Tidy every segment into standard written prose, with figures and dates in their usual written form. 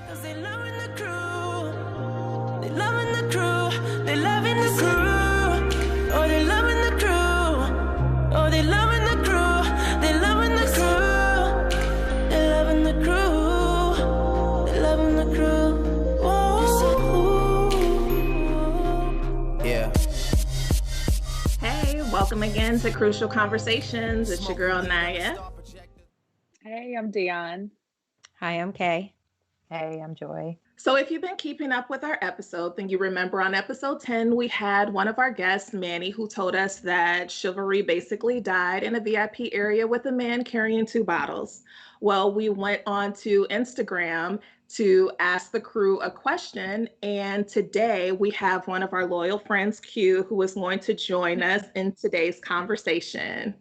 'Cause they loving the crew. They loving the crew. They loving the crew. Oh, they loving the crew. Oh, they loving the crew. They loving the crew. They loving the crew. They loving the crew. Whoa. Yeah. Hey, welcome again to Crucial Conversations. It's your girl Naya. Hey, I'm Dion. Hi, I'm Kay. Hey, I'm Joy. So if you've been keeping up with our episode, then you remember on episode 10, we had one of our guests, Manny, who told us that Chivalry basically died in a VIP area with a man carrying 2 bottles. Well, we went on to Instagram to ask the crew a question. And today we have one of our loyal friends, Q, who is going to join us in today's conversation.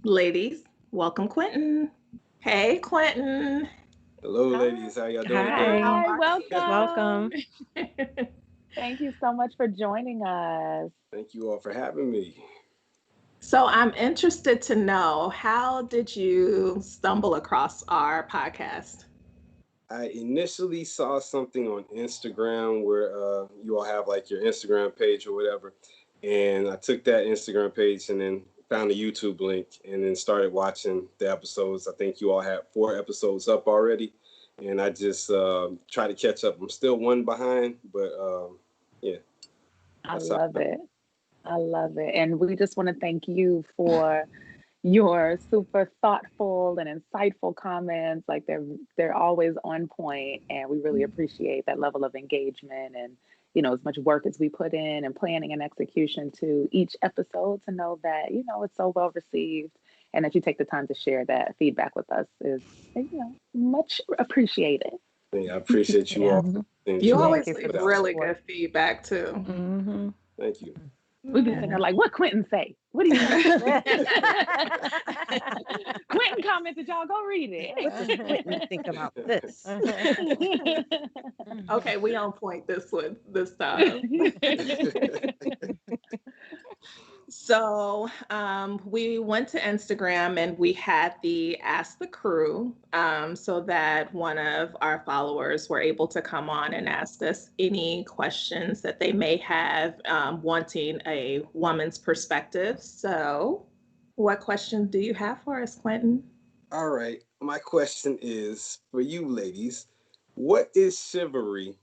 Ladies, welcome Quintin. Hey, Quintin. Hello, ladies. How y'all doing? Hi, welcome. Welcome. Thank you so much for joining us. Thank you all for having me. So I'm interested to know, how did you stumble across our podcast? I initially saw something on Instagram where you all have like your Instagram page or whatever. And I took that Instagram page and then found the YouTube link and then started watching the episodes. I think you all had 4 episodes up already. And I just try to catch up. I'm still 1 behind, but yeah. I love it. I love it. And we just want to thank you for your super thoughtful and insightful comments. Like they're always on point, and we really appreciate that level of engagement and, you know, as much work as we put in and planning and execution to each episode, to know that, you know, it's so well received and that you take the time to share that feedback with us is, you know, much appreciated. Yeah, I appreciate you all. You always Thank you leave for the really support. good feedback too. Mm-hmm. Thank you. We've been sitting there like, what Quintin say? What do you think? Quintin commented, y'all go read What does Quintin it. think about this? Okay, we on point this time. So we went to Instagram and we had the Ask the Crew, so that one of our followers were able to come on and ask us any questions that they may have, wanting a woman's perspective. So what questions do you have for us, Quintin? All right. My question is for you ladies, what is chivalry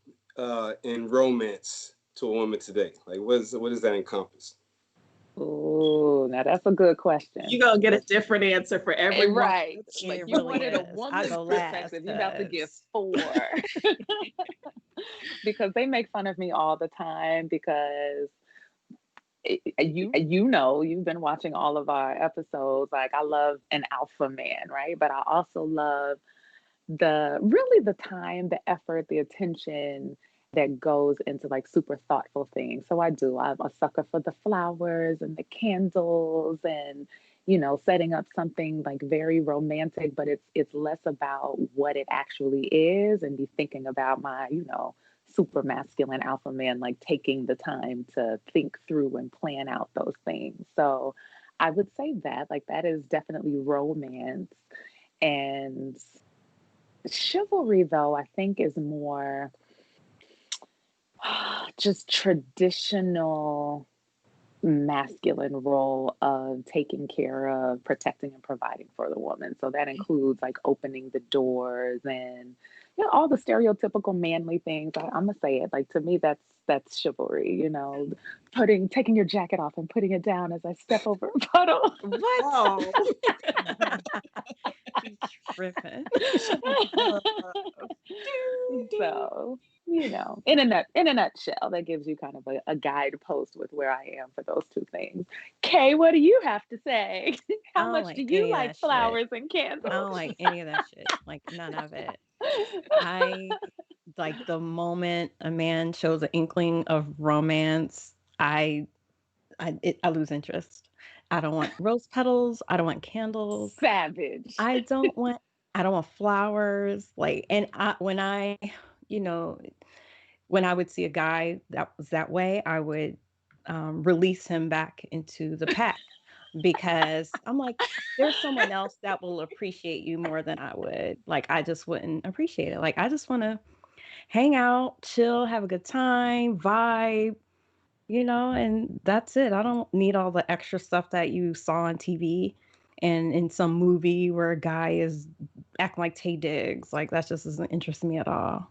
in romance to a woman today? Like what does that encompass? Oh, now that's a good question. You're going to get a different answer for everyone. Right. It Like you really wanted a is. woman's I'll go last, perspective, you have to give 'cause- 4. Because they make fun of me all the time because you know, you've been watching all of our episodes. Like I love an alpha man, right? But I also love the time, the effort, the attention that goes into like super thoughtful things. So I'm a sucker for the flowers and the candles and, you know, setting up something like very romantic, but it's less about what it actually is, and be thinking about my, you know, super masculine alpha man, like taking the time to think through and plan out those things. So I would say that, like, that is definitely romance. And chivalry, though, I think is more just traditional masculine role of taking care of, protecting and providing for the woman. So that includes like opening the doors and, you know, all the stereotypical manly things. I'm gonna say it, like, to me that's chivalry, you know, taking your jacket off and putting it down as I step over a puddle. What? Oh. He's tripping. So, you know, in a nutshell, that gives you kind of a guidepost with where I am for those 2 things. Kay, what do you have to say? How don't much like do you any of like that shit. flowers and I candles? don't like any of that shit. Like none of it. I like the moment a man shows an inkling of romance, I lose interest. I don't want rose petals. I don't want candles. Savage. I don't want flowers. Like, and you know, when I would see a guy that was that way, I would release him back into the pack, because I'm like, there's someone else that will appreciate you more than I would. Like, I just wouldn't appreciate it. Like, I just want to hang out, chill, have a good time, vibe, and that's it. I don't need all the extra stuff that you saw on TV and in some movie where a guy is acting like Tay Diggs. Like, that just doesn't interest me at all.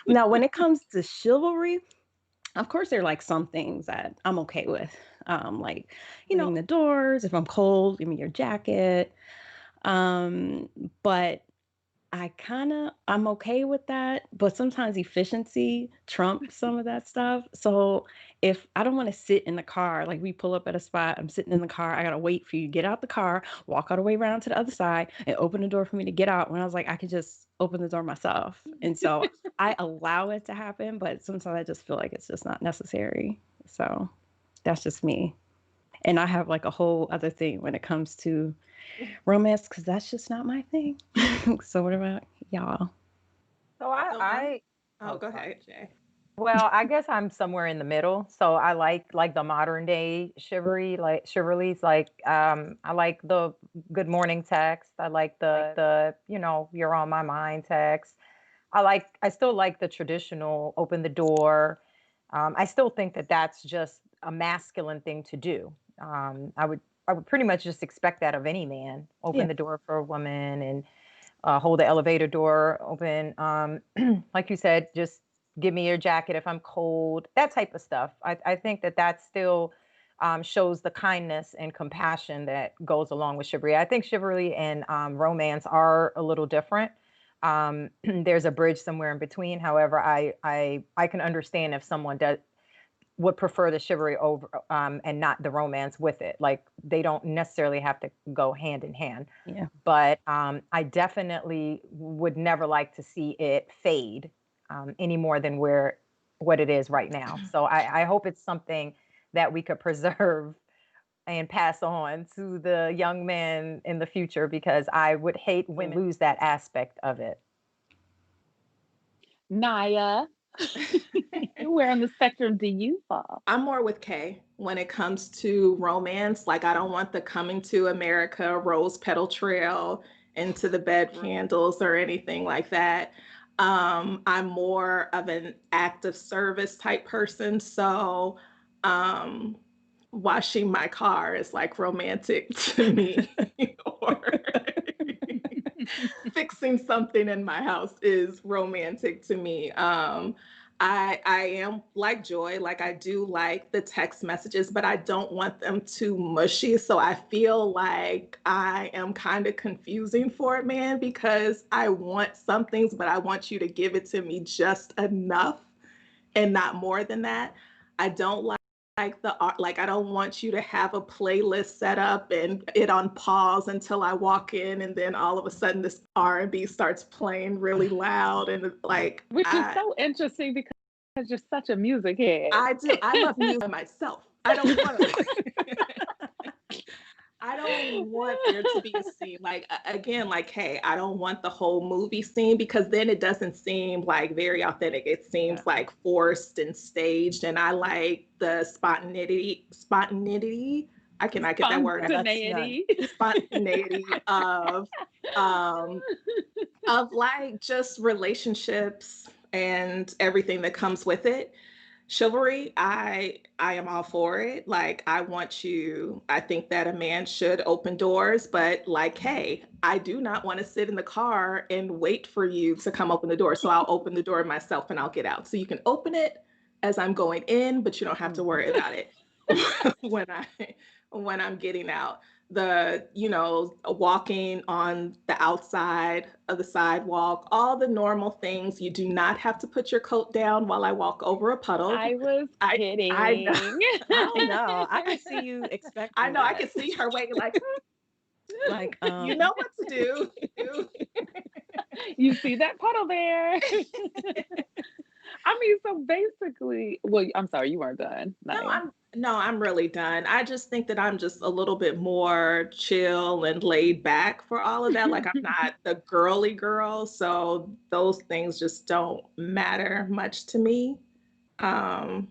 Now, when it comes to chivalry, of course, there are like some things that I'm okay with. Like, the doors, if I'm cold, give me your jacket. Um, but I'm okay with that, but sometimes efficiency trumps some of that stuff. So if I don't want to sit in the car, like we pull up at a spot, I'm sitting in the car, I gotta wait for you to get out the car, walk all the way around to the other side, and open the door for me to get out. When I was like, I could just open the door myself. And so I allow it to happen, but sometimes I just feel like it's just not necessary. So that's just me. And I have like a whole other thing when it comes to romance, because that's just not my thing. So what about y'all? So I Oh, go sorry. ahead, Jay. Well, I guess I'm somewhere in the middle. So I like the modern day chivalries. Like I like the good morning text. I like the you're on my mind text. I still like the traditional open the door. I still think that that's just a masculine thing to do. I would pretty much just expect that of any man. Open Yeah. the door for a woman and hold the elevator door open. Like you said, just give me your jacket if I'm cold, that type of stuff. I think that still shows the kindness and compassion that goes along with chivalry. I think chivalry and romance are a little different. There's a bridge somewhere in between. However, I can understand if someone would prefer the chivalry over and not the romance with it. Like they don't necessarily have to go hand in hand. Yeah. But I definitely would never like to see it fade any more than what it is right now. So I hope it's something that we could preserve and pass on to the young men in the future, because I would hate women lose that aspect of it. Naya, where on the spectrum do you fall? I'm more with Kay when it comes to romance. Like, I don't want the coming to America rose petal trail into the bed candles or anything like that. I'm more of an act of service type person. So, washing my car is like romantic to me, or fixing something in my house is romantic to me. I am like Joy, like I do like the text messages, but I don't want them too mushy. So I feel like I am kind of confusing for a man, because I want some things, but I want you to give it to me just enough and not more than that. I don't like the art, like I don't want you to have a playlist set up and it on pause until I walk in, and then all of a sudden this R&B starts playing really loud, and like Which is so interesting because you're such a music head. I love music myself. I don't want I don't want there to be a scene. Like, again, like, hey, I don't want the whole movie scene, because then it doesn't seem like very authentic. It seems like forced and staged. And I like the spontaneity. I cannot get that word. Spontaneity of like just relationships and everything that comes with it. Chivalry, I am all for it. Like, I think that a man should open doors, but like, hey, I do not want to sit in the car and wait for you to come open the door. So I'll open the door myself and I'll get out. So you can open it as I'm going in, but you don't have to worry about it when I'm getting out. Walking on the outside of the sidewalk, all the normal things. You do not have to put your coat down while I walk over a puddle. I was kidding. I know. I can see you expecting I know. that. I can see her waiting like you know what to do. You see that puddle there. I mean, so basically, well, I'm sorry, you weren't done. I'm really done. I just think that I'm just a little bit more chill and laid back for all of that. Like, I'm not the girly girl, so those things just don't matter much to me. But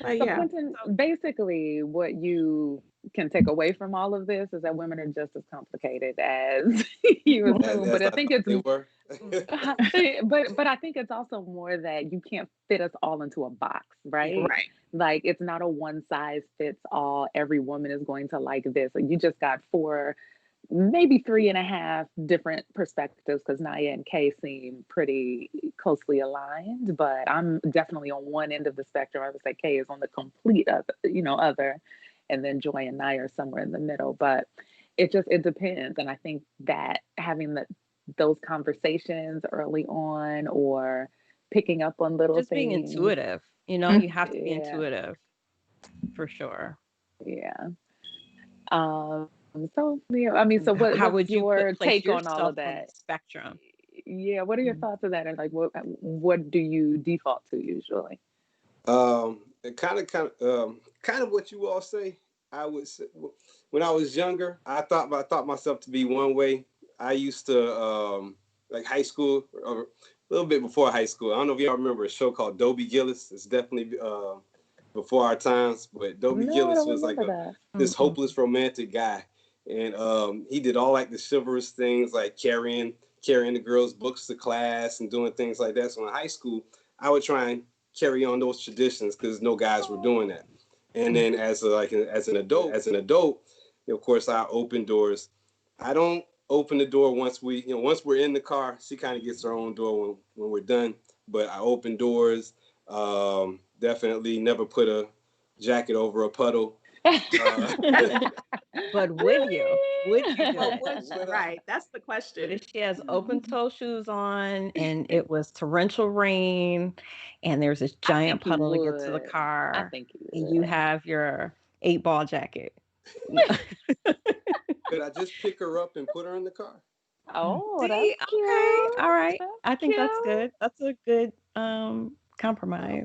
so yeah. Quintin, basically what you can take away from all of this is that women are just as complicated as you assume. But I think it's they were. but I think it's also more that you can't fit us all into a box, right? Right. Like it's not a one size fits all. Every woman is going to like this. You just got 4, maybe 3.5 different perspectives because Naya and Kay seem pretty closely aligned. But I'm definitely on one end of the spectrum. I would say Kay is on the complete other, and then Joy and Naya are somewhere in the middle. But it depends. And I think that having those conversations early on, or picking up on little Just things, being intuitive, you have to be intuitive for sure. Yeah. So yeah, I mean, so How what's would you your place take on all yourself of on that? the spectrum? Yeah, what are your thoughts of that, and like what do you default to usually? Kind of what you all say. I would say when I was younger, I thought myself to be one way. I used to like high school or a little bit before high school. I don't know if y'all remember a show called Dobie Gillis. It's definitely before our times, but Dobie No, I Gillis don't was like remember that. this hopeless romantic guy, and he did all like the chivalrous things, like carrying the girls' books to class and doing things like that. So in high school, I would try and carry on those traditions because no guys were doing that. And then as an adult, of course, I open doors. I don't open the door once we're in the car. She kind of gets her own door when we're done. But I open doors. Definitely never put a jacket over a puddle. But would you do But it? right, that's the But question. if she has open toe shoes on and it was torrential rain and there's this giant think you puddle to get to the would. I car think you and would. you have your 8-ball jacket. No. Could I just pick her up and put her in the car? Oh, See, that's cute. okay, all right. That's I think that's cute. good. That's a good compromise.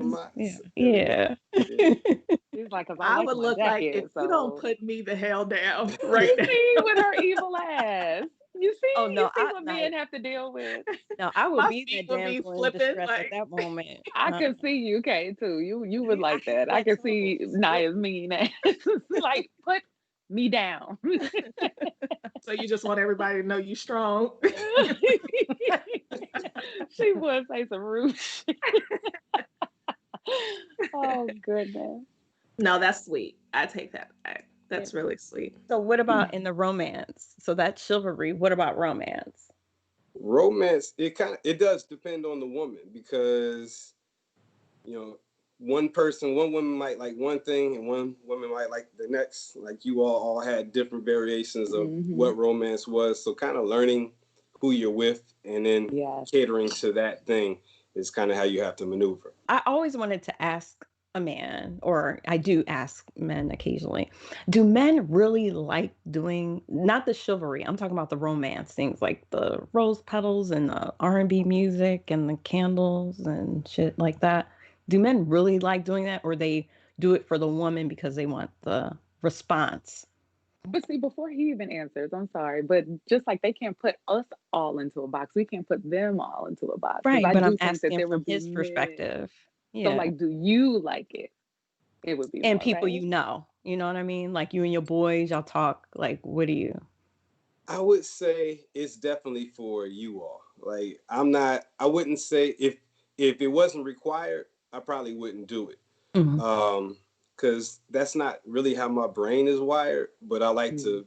Yeah. She's like, because I I like would my look like jacket. if you don't So put me the hell down you right now. see, with her evil ass. You see, Oh no, you see what men have to deal with. no, I would My be feet that would be damsel in flipping distress at like that moment. I could see you, Kay, too. You would like I have that. I that could see too. Naya's mean ass. Like, put me down. so you just want everybody to know you strong. She would say some rude shit. Oh, goodness. No, that's sweet. I take that back. That's really sweet. So what about in the romance? So that's chivalry. What about romance? Romance, it does depend on the woman because one woman might like one thing and one woman might like the next. Like you all had different variations of what romance was. So kind of learning who you're with and then catering to that thing is kind of how you have to maneuver. I always wanted to ask a man, or I do ask men occasionally, do men really like doing, not the chivalry, I'm talking about the romance things like the rose petals and the R&B music and the candles and shit like that. Do men really like doing that, or they do it for the woman because they want the response? But see, before he even answers, I'm sorry, but just like they can't put us all into a box, we can't put them all into a box. Because Right, I but I'm do think that asking there from would be his men. perspective. So, Yeah. like, do you like it? It would be And more, people right? you know what I mean? Like you and your boys, y'all talk, like, what do you? I would say it's definitely for you all. Like I wouldn't say if it wasn't required, I probably wouldn't do it. Mhm. Because that's not really how my brain is wired. But I like to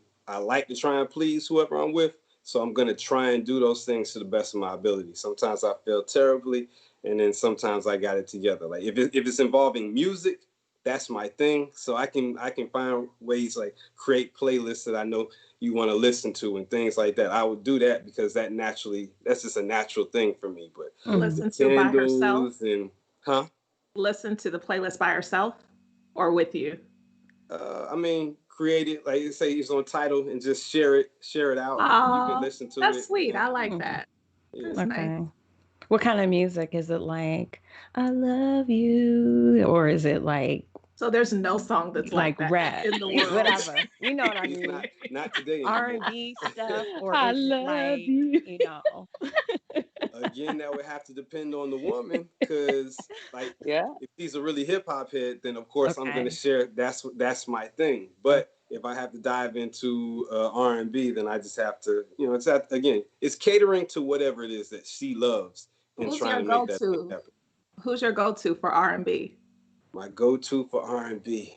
try and please whoever I'm with. So I'm gonna try and do those things to the best of my ability. Sometimes I feel terribly, and then sometimes I got it together. Like if it's involving music, that's my thing. So I can find ways like create playlists that I know you want to listen to and things like that. I would do that because that's just a natural thing for me. But Listen to by herself. and Listen to the playlist by herself or with you. I mean, create it like say it's on title and just share it out. You can listen to that's it. sweet. I like that. Yeah. That's nice. What kind of music is it? Like I love you, or is it like So there's no song that's like that rap in the world. whatever, you know what I mean? Not today anymore. R&B stuff, or I is it love like you. Again, that would have to depend on the woman because if she's a really hip hop head, then of course I'm gonna share. That's my thing. But if I have to dive into R&B, then I just have to, again, it's catering to whatever it is that she loves and Who's trying your to make that thing go-to? happen. Who's your go-to for R&B? My go-to for R&B,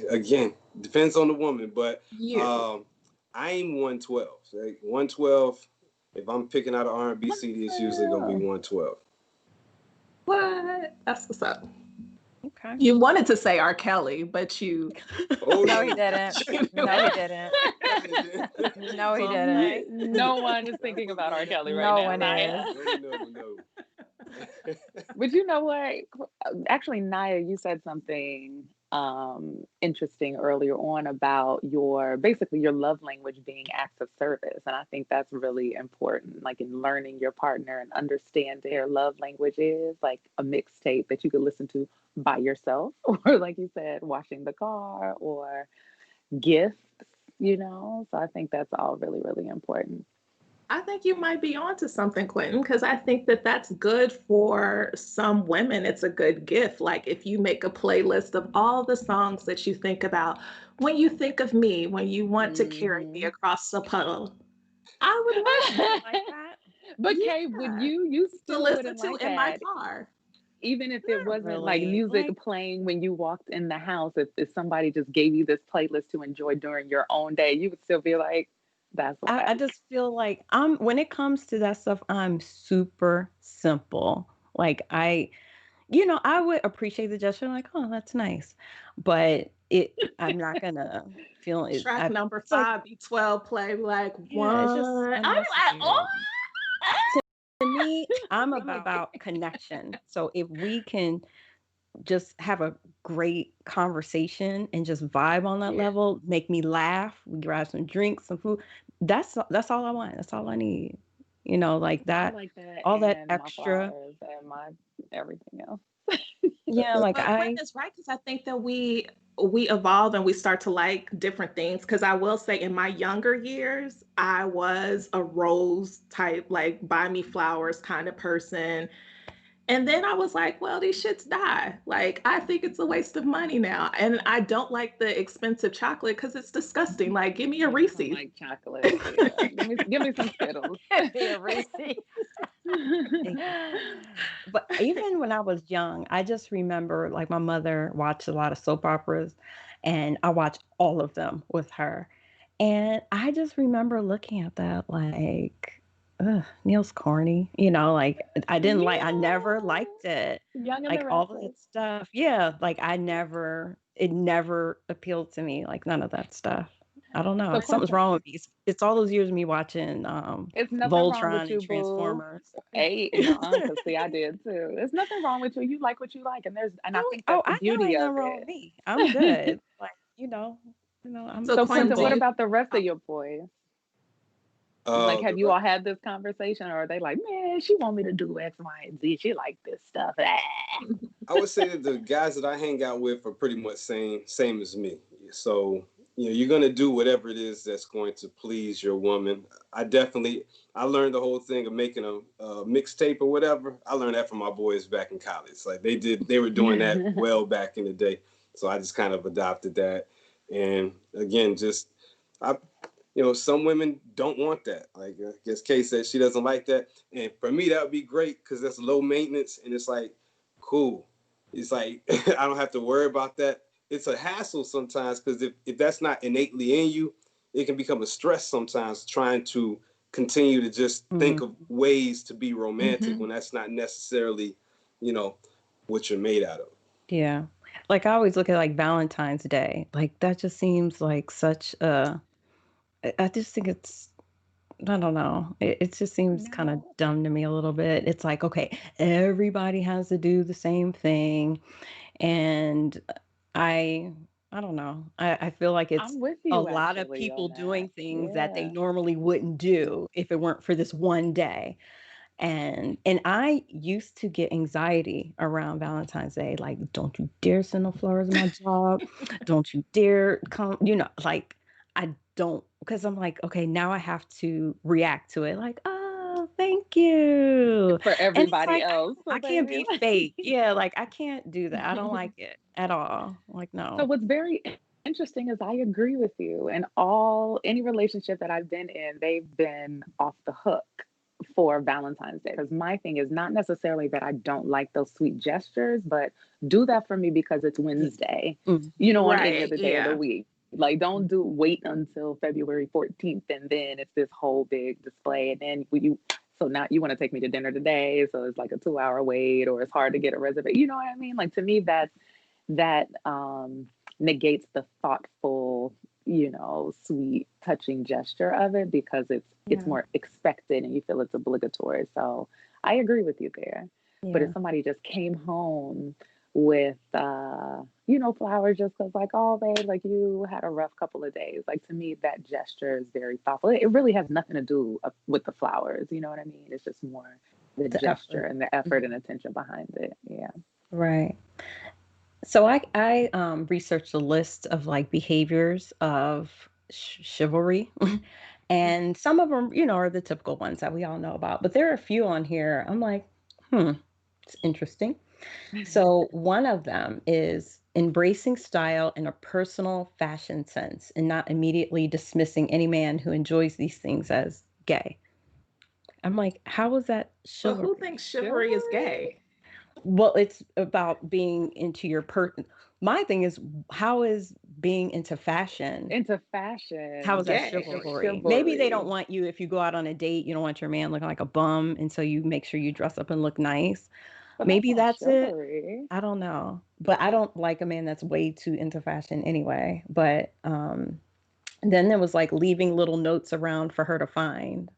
again, depends on the woman, but You. I'm 112. Like 112, if I'm picking out an R&B CD, it's usually going to be 112. What? That's what's up. Okay. You wanted to say R. Kelly, but you. Oh, No, he didn't. No, he didn't. No, he So didn't. like, No one is thinking about R. Kelly right No now. one Naya. is. No. But you know what? Actually, Naya, you said something interesting earlier on about basically your love language being acts of service. And I think that's really important, like in learning your partner and understanding their love language is like a mixtape that you could listen to by yourself, or like you said, washing the car or gifts, So I think that's all really, really important. I think you might be onto something, Quentin, because I think that that's good for some women. It's a good gift. Like if you make a playlist of all the songs that you think about when you think of me, when you want to carry me across the puddle, I would want like that. But yeah, Kay, would you to still listen wouldn't to like in my that, car. even if it Not wasn't like really. music Like, playing when you walked in the house, if somebody just gave you this playlist to enjoy during your own day, you would still be like, that's I okay. just feel like when it comes to that stuff, I'm super simple. Like I would appreciate the gesture, like, oh, that's nice. But I'm not gonna feel it. Track number It's like, 5, B12 play, like yeah, it's just one. I'm like, oh. unnecessary. To me, I'm about connection. So if we can just have a great conversation and just vibe on that Yeah. level, make me laugh, we grab some drinks, some food. That's all I want. That's all I need. Like I that, like that all that and my extra. flowers and my everything else. Yeah, like But Quentin is right because I think that we evolve and we start to like different things. Because I will say, in my younger years, I was a rose type, like buy me flowers kind of person. And then I was like, well, these shits die. Like, I think it's a waste of money now. And I don't like the expensive chocolate because it's disgusting. Like, give me a I just don't Reese's. like chocolate. Yeah. Give me some Skittles. Be a Reese. But even when I was young, I just remember like my mother watched a lot of soap operas and I watched all of them with her. And I just remember looking at that like, ugh, Neil's corny, like I never Yeah. liked it. Young and the Like all of Restless. that stuff. Yeah, like it never appealed to me, like none of that stuff. I don't know. So Something's Quentin, wrong with me. It's all those years of me watching it's nothing wrong with Voltron and you, boo. Transformers. Hey, no, because see, I did too. There's nothing wrong with you. You like what you like, and I think Oh, that's the I know beauty ain't of nothing wrong with it. me. I'm good. Like, I'm So, So Quentin, Quentin, do what simple. you? about the rest Oh, of your boys? Like, The have you all had this conversation, or are they like, man, she want me to do X, Y, and Z. She like this stuff. I would say that the guys that I hang out with are pretty much same as me. So you're gonna do whatever it is that's going to please your woman. I learned the whole thing of making a mixtape or whatever. I learned that from my boys back in college. Like they were doing that well back in the day. So I just kind of adopted that. And again, just I some women don't want that. Like I guess Kay said she doesn't like that. And for me, that would be great because that's low maintenance and it's like cool. It's like I don't have to worry about that. It's a hassle sometimes because if that's not innately in you, it can become a stress sometimes trying to continue to just think of ways to be romantic when that's not necessarily, what you're made out of. Yeah. Like I always look at like Valentine's Day. Like that just seems like such I just think I don't know. It just seems kind of No, dumb to me a little bit. It's like, okay, everybody has to do the same thing. And I I don't know. I feel like it's I'm with a you lot of actually people on that. doing things that they Yeah. normally wouldn't do if it weren't for this one day. And I used to get anxiety around Valentine's Day. Like, don't you dare send no flowers to my job. Don't you dare come, like I don't because I'm like, okay, now I have to react to it like, oh, thank you. For And it's everybody like else, I so can't baby. be fake. Yeah, like I can't do that. I don't like it at all. Like, So no. what's very interesting is I agree with you. And any relationship that I've been in, they've been off the hook for Valentine's Day. Because my thing is not necessarily that I don't like those sweet gestures, but do that for me because it's Wednesday, you know, on any Right, other day of the yeah. week. Like, don't wait until February 14th and then it's this whole big display. And then so now you want to take me to dinner today. So it's like a 2-hour wait, or it's hard to get a reservation. You know what I mean? Like, to me, that negates the thoughtful, you know, sweet, touching gesture of it, because it's more expected and you feel it's obligatory. So I agree with you there. Yeah. But if somebody just came home with you know, flowers just because, like, oh babe, like, you had a rough couple of days, like, to me that gesture is very thoughtful. It really has nothing to do with the flowers, you know what I mean? It's just more the gesture effort. and the effort and attention behind it. Yeah. Right. So I researched a list of like behaviors of chivalry, and some of them, you know, are the typical ones that we all know about. But there are a few on here. I'm like, it's interesting. So one of them is embracing style in a personal fashion sense and not immediately dismissing any man who enjoys these things as gay. I'm like, how is that But who chivalry? thinks chivalry is gay? Well, it's about being into your My thing is, how is being into fashion? Into fashion, How is that Gay. chivalry? Maybe they don't chivalry. want you, if you go out on a date, you don't want your man looking like a bum, and so you make sure you dress up and look nice. But that's Maybe not that's it. chivalry. I don't know, but I don't like a man that's way too into fashion anyway. But then there was like leaving little notes around for her to find.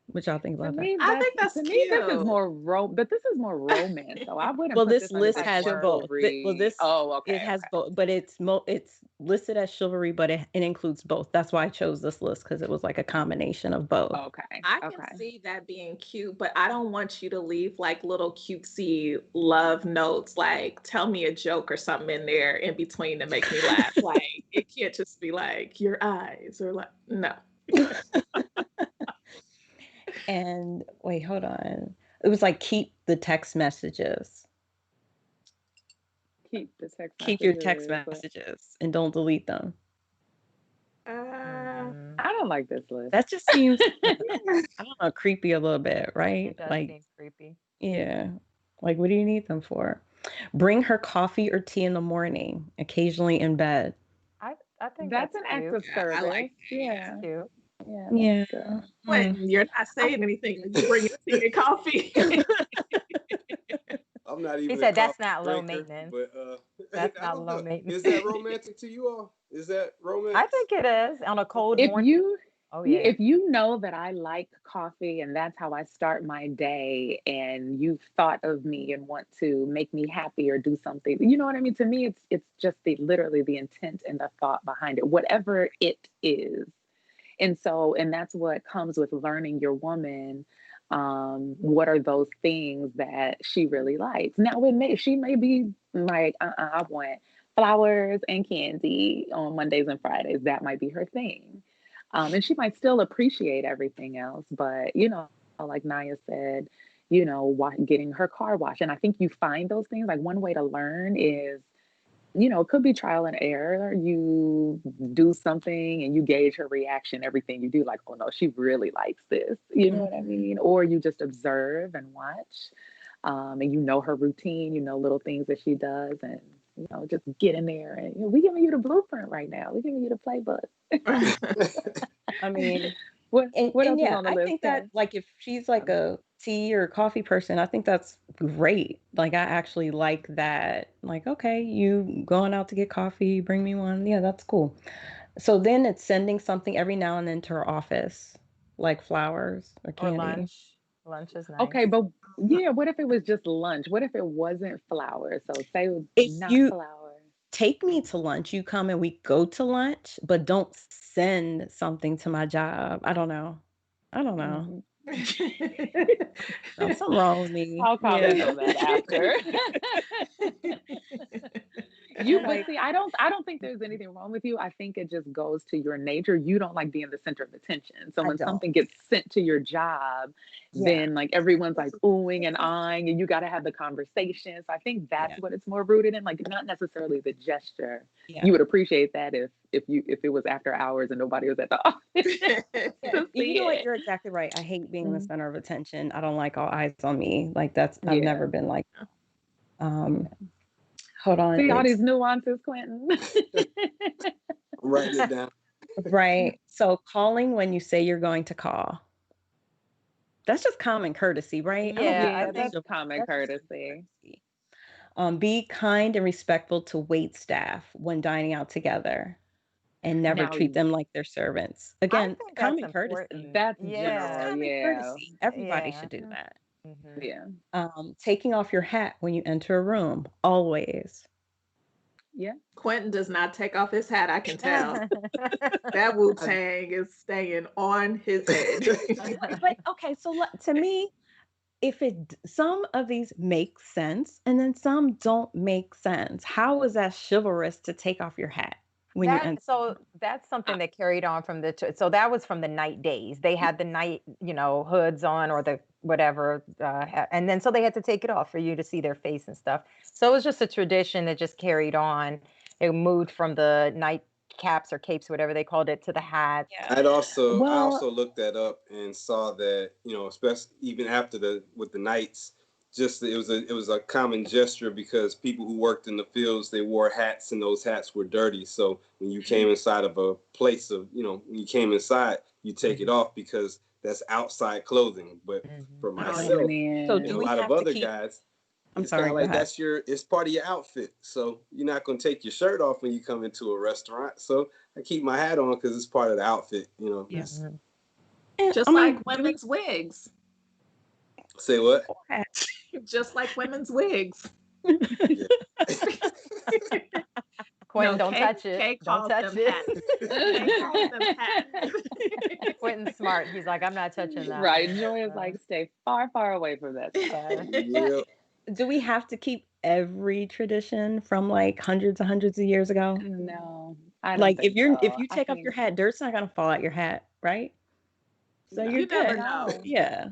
What y'all think To about that? me, I think that's this is cute. more but this is more romance. So I wouldn't Well, put this this under list the has both. Well, chivalry. this Oh, it okay, has okay. both, but it's listed as chivalry, but it includes both. That's why I chose this list because it was like a combination of both. Okay. I can Okay. see that being cute, but I don't want you to leave like little cutesy love notes, like tell me a joke or something in there in between to make me laugh. Like, it can't just be like your eyes or like, no. And wait, hold on. It was like keep the text messages. Keep the text Keep your text messages. messages and don't delete them. Mm, I don't like this list. That just seems, I don't know, creepy a little bit, right? it does Like, seem creepy. yeah. Like, what do you need them for? Bring her coffee or tea in the morning, occasionally in bed. I think That's that's an act cute. of Yeah, I like service. that. Yeah. Yeah. Cute. Yeah, that's Yeah. good. Mm. When you're not saying anything, you bring your tea and coffee. I'm not He even a said that's coffee not low drinker, maintenance. but That's I not don't low know. maintenance. Is that romantic to you all? Is that I romance? think it is on a cold If morning. you Oh Yeah, yeah. if you know that I like coffee and that's how I start my day, and you've thought of me and want to make me happy or do something, you know what I mean? To me, it's just literally the intent and the thought behind it, whatever it is. And that's what comes with learning your woman. What are those things that she really likes? Now, she may be like, I want flowers and candy on Mondays and Fridays. That might be her thing. And she might still appreciate everything else, but like Naya said, getting her car washed. And I think you find those things. Like, one way to learn is, it could be trial and error. You do something and you gauge her reaction, everything you do, like, oh no, she really likes this. You know what I mean? Or you just observe and watch. And her routine, little things that she does, and just get in there and we giving you the blueprint right now. We're giving you the playbook. I mean, What else and is yeah, on the I list, think that Kay? like if she's like a tea or coffee person, I think that's great. Like I actually like that. Like, okay, you going out to get coffee, bring me one. Yeah, that's cool. So then it's sending something every now and then to her office, like flowers or Or candy. lunch. Lunch is Okay, nice. but yeah, what if it was just lunch? What if it wasn't flowers? So say If not you flowers. take me to lunch, you come and we go to lunch, but don't send something to my job. I don't know. I don't know. Mhm. Something wrong with me. I'll Yeah. comment on that after. But Like, see, I don't think there's anything wrong with you. I think it just goes to your nature. You don't like being the center of attention. So I when don't. something gets sent to your job, Yeah. then like everyone's like oohing and eyeing, and you got to have the conversation. So I think that's what it's more rooted in, like not necessarily the gesture. Yeah. You would appreciate that if it was after hours and nobody was at the office. to You see know what? it. You're exactly right. I hate being the Mhm. center of attention. I don't like all eyes on me. Like I've Yeah. never been like, hold on. See all these nuances, Quentin. Write it down. Right. So calling when you say you're going to call. That's just common courtesy, right? I don't Yeah, think I Yeah, think that's common that's just courtesy. courtesy. Be kind and respectful to wait staff when dining out together and never Now, treat them like they're servants. I Again, think that's common courtesy. important. that's It's Yeah. general. common Yeah. courtesy. Everybody Yeah. should do that. Mhm. Yeah. Taking off your hat when you enter a room, always. Yeah. Quentin does not take off his hat, I can tell. That Wu-Tang is staying on his head. But okay, so to me, some of these make sense and then some don't make sense. How is that chivalrous to take off your hat when you enter? So that's something that carried on from so that was from the night days. They had the night, hoods on or the whatever, and then so they had to take it off for you to see their face and stuff. So it was just a tradition that just carried on. It moved from the night caps or capes, whatever they called it, to the hats. Yeah. I also Well, looked that up and saw that, especially even after with the knights, just it was a common gesture because people who worked in the fields, they wore hats and those hats were dirty. So when you came inside of a place when you came inside, you take it off because that's outside clothing. But for myself So and do a we lot of have to other keep? guys, I'm it's kind sorry, of go like ahead. it's part of your outfit. So you're not going to take your shirt off when you come into a restaurant. So I keep my hat on because it's part of the outfit. Yes. Mhm. And, Just I mean, like women's wigs. Say what? Just like women's wigs. Yeah. Quentin, No, don't Kay- touch it. Kay Don't calls touch them it. hats. Kay calls them hats. Quentin's smart. He's like, I'm not touching that. right. one." Joy is like, stay far, far away from that stuff. Yeah. Do we have to keep every tradition from like hundreds and hundreds of years ago? No, I don't Like think if so. you I take off your think hat, dirt's not gonna fall out your hat, right? So No. you're You never good. know. Yeah.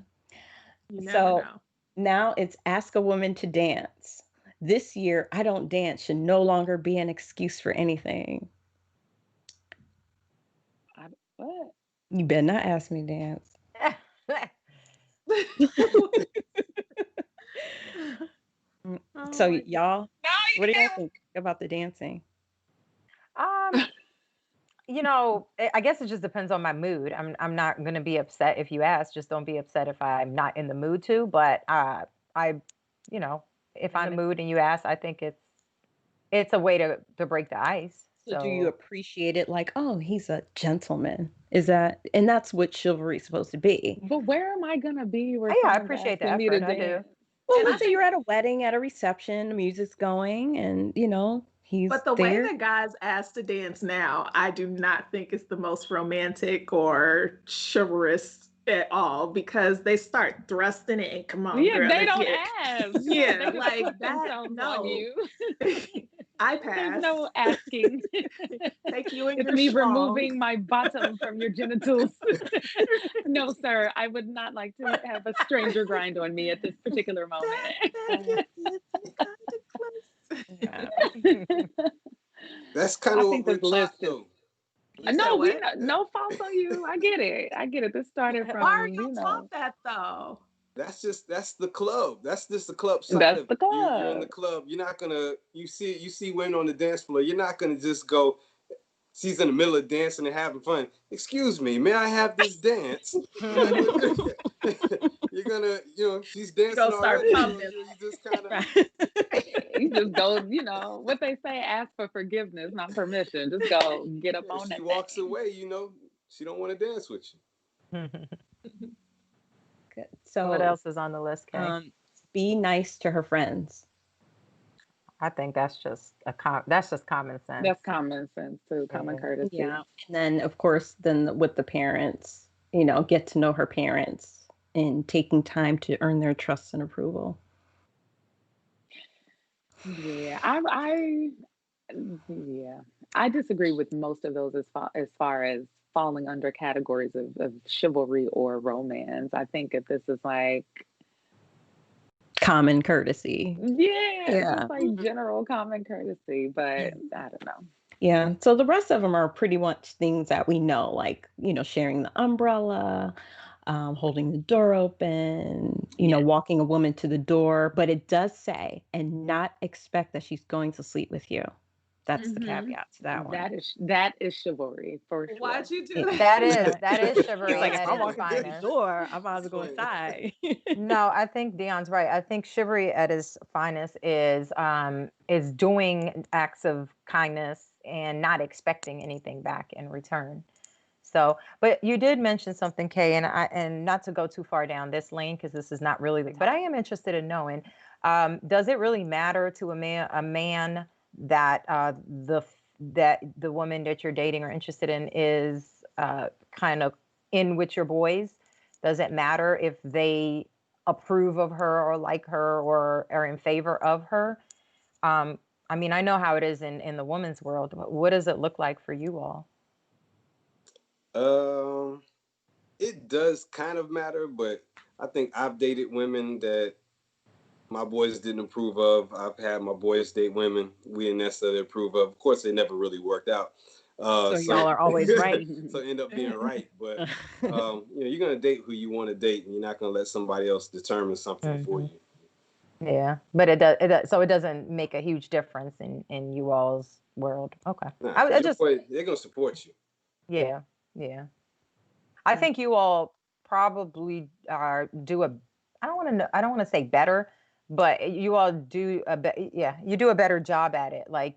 You never So know. now it's ask a woman to dance. This year, I don't dance should no longer be an excuse for anything. what? You better not ask me to dance. So Oh my y'all, what do y'all think about the dancing? Um, I guess it just depends on my mood. I'm not going to be upset if you ask. Just don't be upset if I'm not in the mood to. But if I'm in the mood and you ask, I think it's a way to break the ice. So do you So appreciate it like, oh, he's a gentleman? And that's what chivalry is supposed to be. But where am I gonna be where yeah, I someone's appreciate the asking me to effort. I do. dance? Well, And I let's say you're at a wedding, at a reception, the music's going, and he's But the way there. that guys ask to dance now, I do not think it's the most romantic or chivalrous at all because they start thrusting it and come on, Yeah, girl, they let's don't get ask. yeah, They just like put that. themselves No, on you. I There's pass. no asking. Take you in It's your me schlong. removing my bottom from your genitals. No, sir, I would not like to have a stranger grind on me at this particular moment. Yeah. That's kind I of think what we're this list taught, is. though. You said No, what? no fault on you. I get it. I get it. This started Why are from, y'all taught that though? That's the club. That's just the club side that's of the it. You're in the club. club. You're not gonna you see women on the dance floor. You're not gonna just go. She's in the middle of dancing and having fun. Excuse me, may I have this dance? You're gonna, she's dancing Gonna start already. So pumping. you just kind of. You just go, what they say, ask for forgiveness, not permission. Just go get up on She that walks thing. away. She don't want to dance with you. Good. So what So, else is on the list, Kay? be nice to her friends. I think that's just that's just common sense. That's common sense too, common Yeah. courtesy. Yeah. And then, of course, with the parents, get to know her parents and taking time to earn their trust and approval. Yeah, I Yeah, I disagree with most of those as far as falling under categories of chivalry or romance. I think if this is like, Common courtesy. yeah, Yeah. just like general common courtesy, but I don't know. Yeah. So the rest of them are pretty much things that we know, like, sharing the umbrella, holding the door open, walking a woman to the door. But it does say, and not expect that she's going to sleep with you. That's the caveat to that one. That is chivalry for sure. Why'd you do that? That is chivalry. He's like, if at I'm its walking through the finest. door, I might as well go inside. No, I think Dion's right. I think chivalry at its finest is doing acts of kindness and not expecting anything back in return. So, but you did mention something, Kay, and not to go too far down this lane because this is not really. But I am interested in knowing, does it really matter to a man that the woman that you're dating or interested in is kind of in with your boys? Does it matter if they approve of her or like her or are in favor of her? I mean, I know how it is in the woman's world, but what does it look like for you all? It does kind of matter, but I think I've dated women that my boys didn't approve of. I've had my boys date women we didn't necessarily approve of. Of course, it never really worked out. So y'all are always right. So end up being right, but you're gonna date who you want to date, and you're not gonna let somebody else determine something for you. Yeah, but it does. So it doesn't make a huge difference in you all's world. Okay, Nah, they're gonna support you. Yeah, yeah. I think you all probably do a. I don't want to say better, but you all do you do a better job at it. Like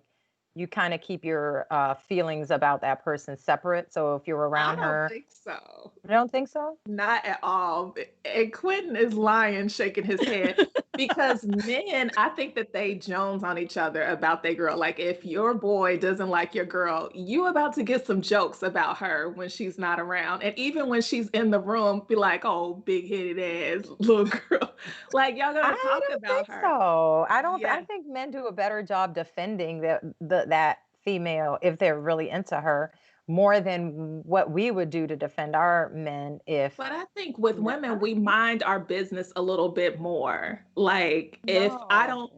you kind of keep your feelings about that person separate. So if you're around her, I don't think so. you don't think so? Not at all. And Quintin is lying, shaking his head. Because men, I think that they jones on each other about their girl. Like if your boy doesn't like your girl, you about to get some jokes about her when she's not around. And even when she's in the room, be like, oh, big-headed ass little girl. Like y'all gonna talk about her. So I don't. Yeah. I think men do a better job defending that female if they're really into her more than what we would do to defend our men if. But I think with women, we mind our business a little bit more. Like if I don't,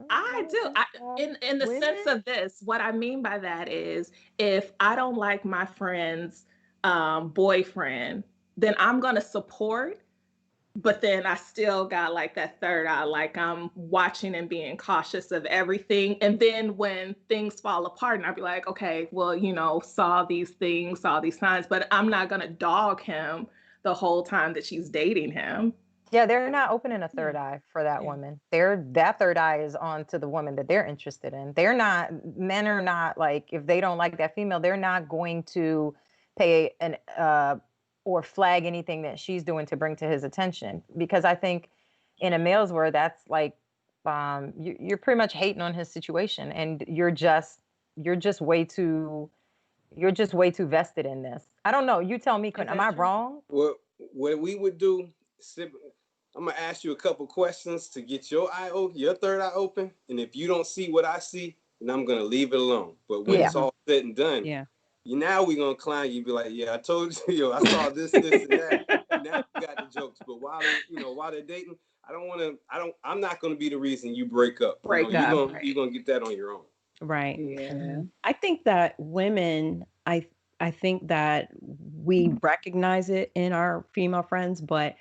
I do. In the sense of this, what I mean by that is if I don't like my friend's boyfriend, then I'm gonna support, but then I still got like that third eye, like I'm watching and being cautious of everything. And then when things fall apart, and I'll be like, okay, well, saw these things, saw these signs, but I'm not gonna dog him the whole time that she's dating him. Yeah, they're not opening a third eye for that woman. That third eye is on to the woman that they're interested in. Men are not like, if they don't like that female, they're not going to pay or flag anything that she's doing to bring to his attention. Because I think in a male's world, that's like, you're pretty much hating on his situation and you're just way too vested in this. I don't know. You tell me, Quintin, am I wrong? Well, what we would do, I'm gonna ask you a couple questions to get your third eye open, and if you don't see what I see, then I'm gonna leave it alone. But when it's all said and done, now we're gonna climb. You be like, yeah, I told you, I saw this, and that. And now you got the jokes. But while they're dating, I'm not gonna be the reason you break up. You're gonna get that on your own. Right. Yeah. I think that women, I think that we recognize it in our female friends, but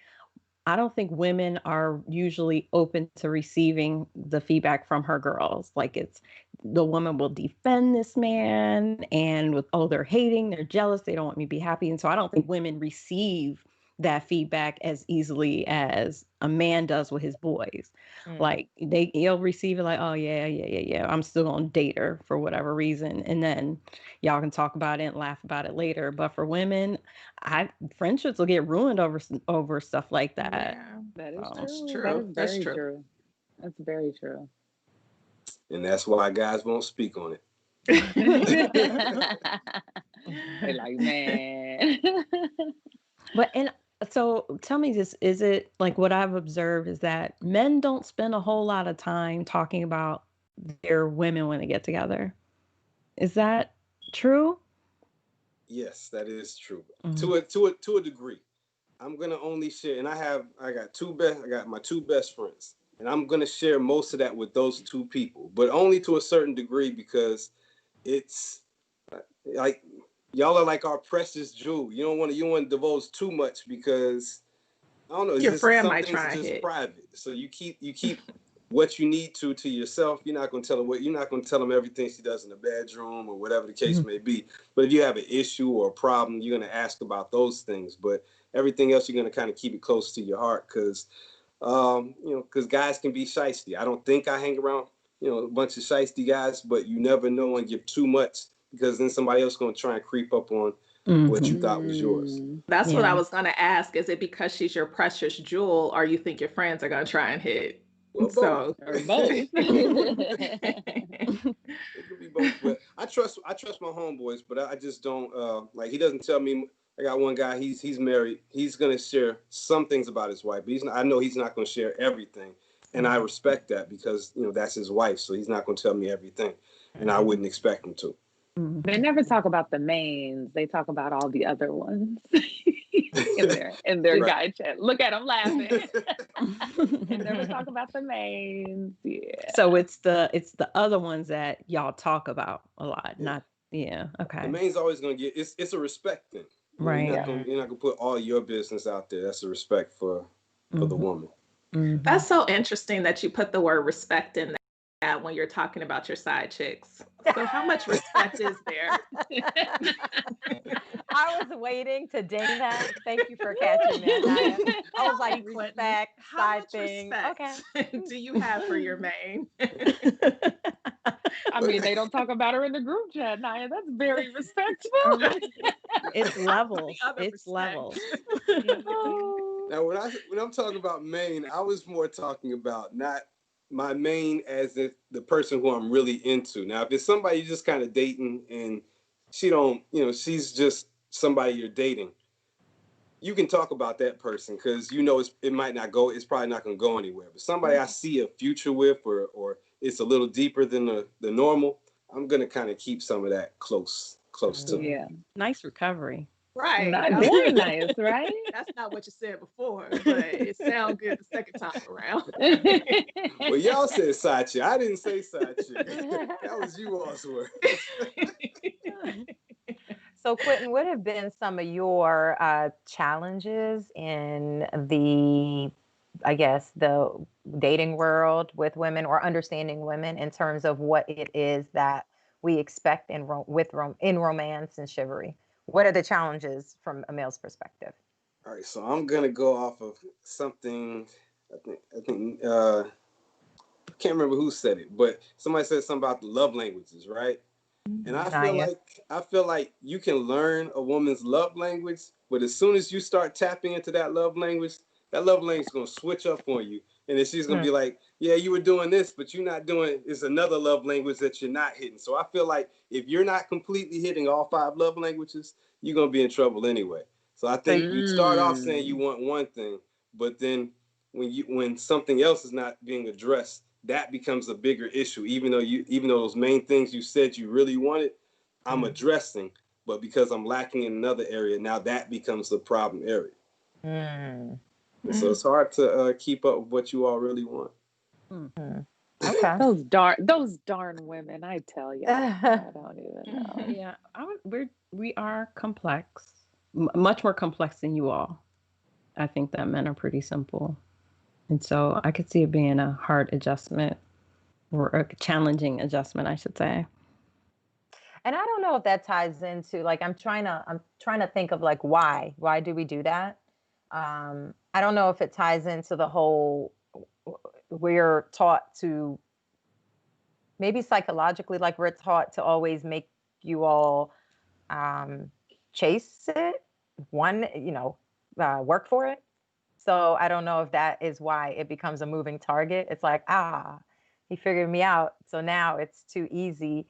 I don't think women are usually open to receiving the feedback from her girls. Like the woman will defend this man and they're hating, they're jealous, they don't want me to be happy. And so I don't think women receive that feedback as easily as a man does with his boys. Like he'll receive it like, oh yeah, I'm still gonna date her for whatever reason, and then y'all can talk about it and laugh about it later. But for women, friendships will get ruined over stuff like that. Yeah, that is true. That is very true. That's very true. And that's why guys won't speak on it. They're like, man. So tell me this, is it like what I've observed is that men don't spend a whole lot of time talking about their women when they get together? Is that true? Yes, that is true. Mhm. To a degree. I'm gonna only share, and I got my two best friends, and I'm gonna share most of that with those two people, but only to a certain degree because it's like y'all are like our precious jewel. You don't want to divulge too much because I don't know. It's Your just friend some might things try are and just hit. private. So you keep what you need to yourself. You're not going to tell them you're not going to tell them everything she does in the bedroom or whatever the case Mhm. may be. But if you have an issue or a problem, you're going to ask about those things. But everything else, you're going to kind of keep it close to your heart because because guys can be shiesty. I don't think I hang around a bunch of shiesty guys, but you never know and give too much because then somebody else is going to try and creep up on what you Mhm. thought was yours. That's what I Yeah. was going to ask. Is it because she's your precious jewel, or you think your friends are going to try and hit? Well, both. So, Or both. It could be both, but I trust my homeboys, but I just don't like he doesn't tell me. I got one guy. He's married. He's gonna share some things about his wife, but I know he's not gonna share everything, and I respect that because that's his wife, so he's not gonna tell me everything, and I wouldn't expect him to. Mhm. They never talk about the mains. They talk about all the other ones in their Right. guide chat. Look at them laughing. And never talk about the mains. Yeah. So it's the other ones that y'all talk about a lot, Yeah. not yeah. The Okay. main's always gonna get it's a respect thing. Right. You're not gonna put all your business out there. That's a respect for the Mhm. woman. Mhm. that's so interesting that you put the word respect in that when you're talking about your side chicks. So, how much respect is there? I was waiting to ding that. Thank you for catching that, Naya. I was like, Hey, Quintin, respect, how side much thing. Okay. respect do you have for your main? I mean, they don't talk about her in the group chat, Naya. That's very respectful. It's levels. The other It's respect. levels. Oh. Now, when I'm talking about main, I was more talking about not my main as if the person who I'm really into. Now, if it's somebody you're just kind of dating and she's just somebody you're dating, you can talk about that person because it might not go, it's probably not going to go anywhere. But somebody I see a future with, or it's a little deeper than the normal, I'm gonna kind of keep some of that close to me. Yeah. Nice recovery. Right. Not very nice, right? That's not what you said before, but it sounds good the second time around. Well, y'all said side chick. I didn't say side chick. That was you all's word. So, Quentin, what have been some of your challenges in the dating world with women or understanding women in terms of what it is that we expect in romance and chivalry? What are the challenges from a male's perspective? All right, so I'm gonna go off of something. I think I can't remember who said it, but somebody said something about the love languages, right? And Naya. I feel like you can learn a woman's love language, but as soon as you start tapping into that love language is gonna switch up on you. And then she's gonna be like, yeah, you were doing this, but you're not doing is another love language that you're not hitting. So I feel like if you're not completely hitting all five love languages, you're gonna be in trouble anyway. So I So, think you start off saying you want one thing, but then when something else is not being addressed, that becomes a bigger issue. Even though those main things you said you really wanted, I'm addressing, but because I'm lacking in another area, now that becomes the problem area. And so it's hard to keep up with what you all really want. okay. Those darn women, I tell y'all. I don't even know. Yeah, we are complex, much more complex than you all. I think that men are pretty simple, and so I could see it being a hard adjustment or a challenging adjustment, I should say. And I don't know if that ties into like I'm trying to think of like why do we do that? I don't know if it ties into the whole we're taught to maybe psychologically like we're taught to always make you all chase it, work for it. So I don't know if that is why it becomes a moving target. It's like, he figured me out. So now it's too easy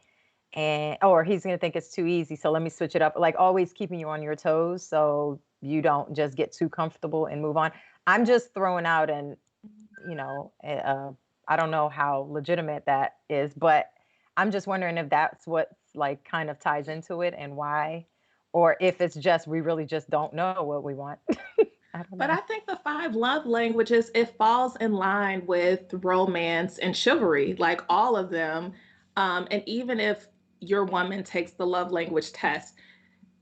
or he's going to think it's too easy. So let me switch it up. Like always keeping you on your toes. So you don't just get too comfortable and move on. I'm just throwing out I don't know how legitimate that is, but I'm just wondering if that's what like kind of ties into it and why, or if it's just we really just don't know what we want. I don't But know. I think the five love languages, it falls in line with romance and chivalry, like all of them. And even if your woman takes the love language test,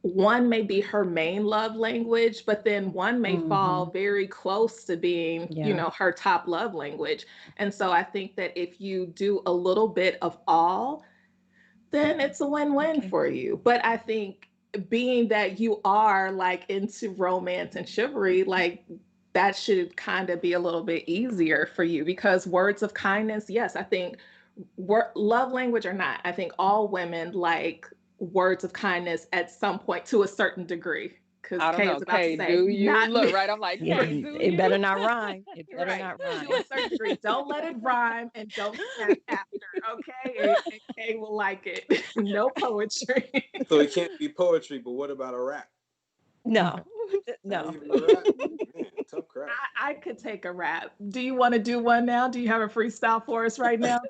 one may be her main love language, but then one may fall very close to being, Yeah. her top love language. And so I think that if you do a little bit of all, then it's a win-win Okay. for you. But I think being that you are like into romance and chivalry, like that should kind of be a little bit easier for you because words of kindness, yes, I think love language or not, I think all women like words of kindness at some point to a certain degree. Because I don't Kay is know. about to Kay, say, do you not look me. right? I'm like, Yeah, Kay, do it you? better not rhyme. It better Right. not To a rhyme. certain degree. Don't let it rhyme and don't snap after, okay? And Kay will like it. No poetry. So it can't be poetry, but what about a rap? No, Not no. even a rap? Man, tough crap. I could take a rap. Do you want to do one now? Do you have a freestyle for us right now?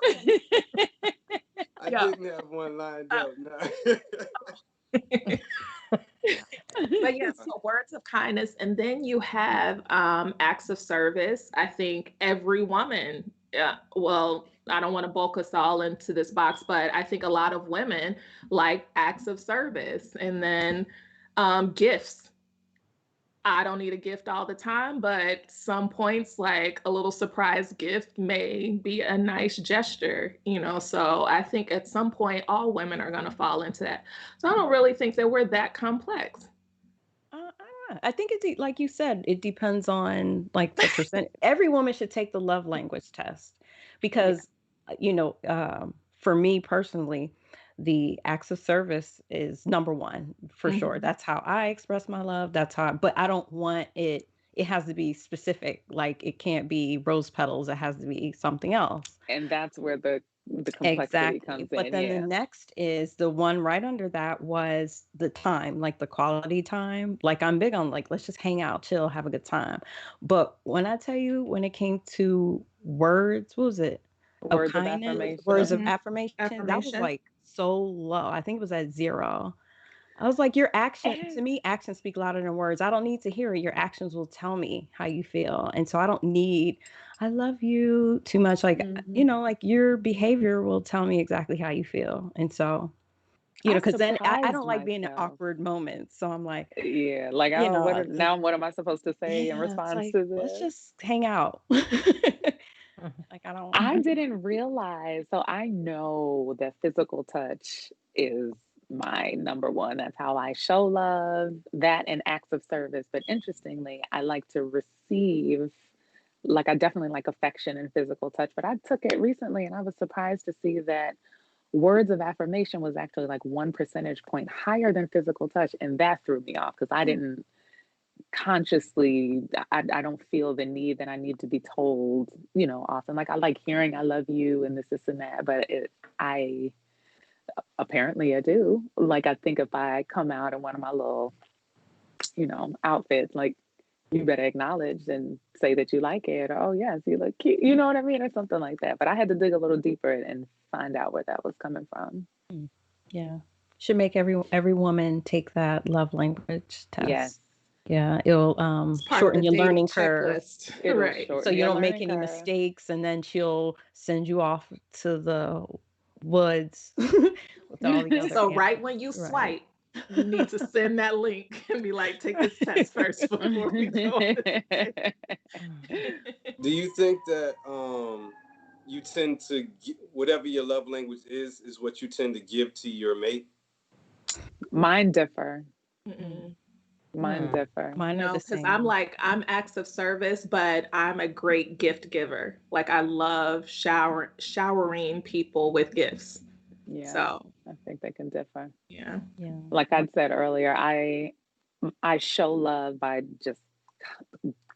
I Yeah. didn't have one lined up. No. But yeah, so words of kindness. And then you have acts of service. I think every woman, well, I don't want to bulk us all into this box, but I think a lot of women like acts of service. And then gifts. I don't need a gift all the time, but some points, like a little surprise gift may be a nice gesture. So I think at some point, all women are going to fall into that. So I don't really think that we're that complex. I don't know. I think like you said, it depends on like the percent. Every woman should take the love language test because, for me personally, the acts of service is number one for sure. Mhm. That's how I express my love. But I don't want it. It has to be specific. Like it can't be rose petals. It has to be something else. And that's where the complexity Exactly. comes But in. then the Yeah. next is the one right under that was the time, like the quality time. Like I'm big on like, let's just hang out, chill, have a good time. But when I tell you, when it came to words, what was it? Of Words of kindness, words of affirmation. Mhm. affirmation, that was Affirmation. like so low. I think it was at 0. I was like, your action, to And me, actions speak louder than words. I don't need to hear it. Your actions will tell me how you feel. And so I don't need, I love you too much. Like, mhm. like your behavior will tell me exactly how you feel. And so, I because then I surprised don't like being in myself. awkward moments. So I'm like, Yeah. Like, you oh, know, now what am I supposed to say in yeah, it's response like, to let's this? just hang out. Like, I don't, I didn't realize. So I know that physical touch is my number one. That's how I show love, that and acts of service. But interestingly, I like to receive, like, I definitely like affection and physical touch. But I took it recently and I was surprised to see that words of affirmation was actually like 1 percentage point higher than physical touch. And that threw me off because I didn't consciously, I don't feel the need that I need to be told, often. Like I like hearing I love you and this and that, but I apparently I do. Like I think if I come out in one of my little, outfits, like you better acknowledge and say that you like it, or oh yes, you look cute. You know what I mean? Or something like that. But I had to dig a little deeper and find out where that was coming from. yeah, should make every woman take that love language Yes. test. Yeah, it'll It's part of shorten the your dating learning curve. checklist. It'll Right. So shorten you your don't make learning any curve. mistakes, and then she'll send you off to the woods with all the other So right animals. when you Right. swipe, you need to send that link and be like, take this test first before we go on this date. Do you think that you tend to whatever your love language is what you tend to give to your mate? Mine differ. Mm-mm. Mine Hmm. differ. Mine are No, the because I'm same. like, I'm acts of service, but I'm a great gift giver. Like I love showering people with gifts. Yeah, So I think they can differ. yeah. Yeah. Like I'd said earlier, I show love by just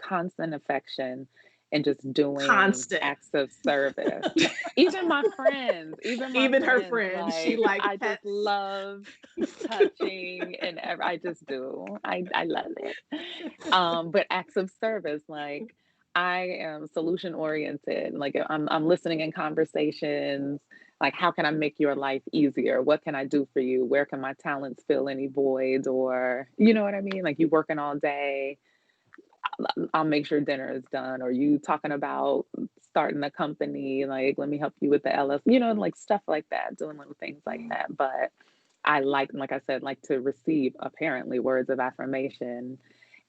constant affection and just doing Constant. acts of service. Even my Even her friends, friend, she like like I just pets. love touching and I just do. I love it. But acts of service, like I am solution oriented. Like I'm listening in conversations. Like, how can I make your life easier? What can I do for you? Where can my talents fill any voids? Or, you know what I mean? Like, you working all day, I'll make sure dinner is done. Or you talking about starting a company, like, let me help you with the LS, you know, like stuff like that, doing little things like that. But I like I said, like to receive apparently words of affirmation,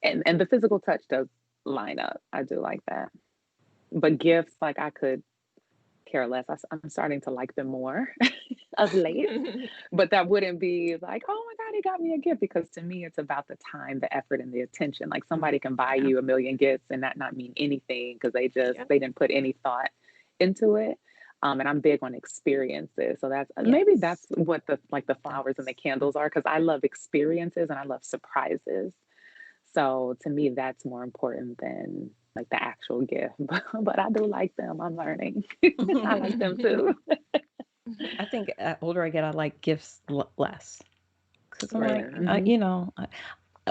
and the physical touch does line up. I do like that. But gifts, like I could care less. I'm starting to like them more of late. But that wouldn't be like, oh my God, he got me a gift. Because to me, it's about the time, the effort, and the attention. Like somebody can buy you a million gifts and that not mean anything because they didn't put any thought into it. And I'm big on experiences. So maybe that's what the flowers and the candles are, because I love experiences and I love surprises. So to me, that's more important than like the actual gift. But I do like them. I'm learning. I like them too. I think older I get, I like gifts less. Because I'm Right. like,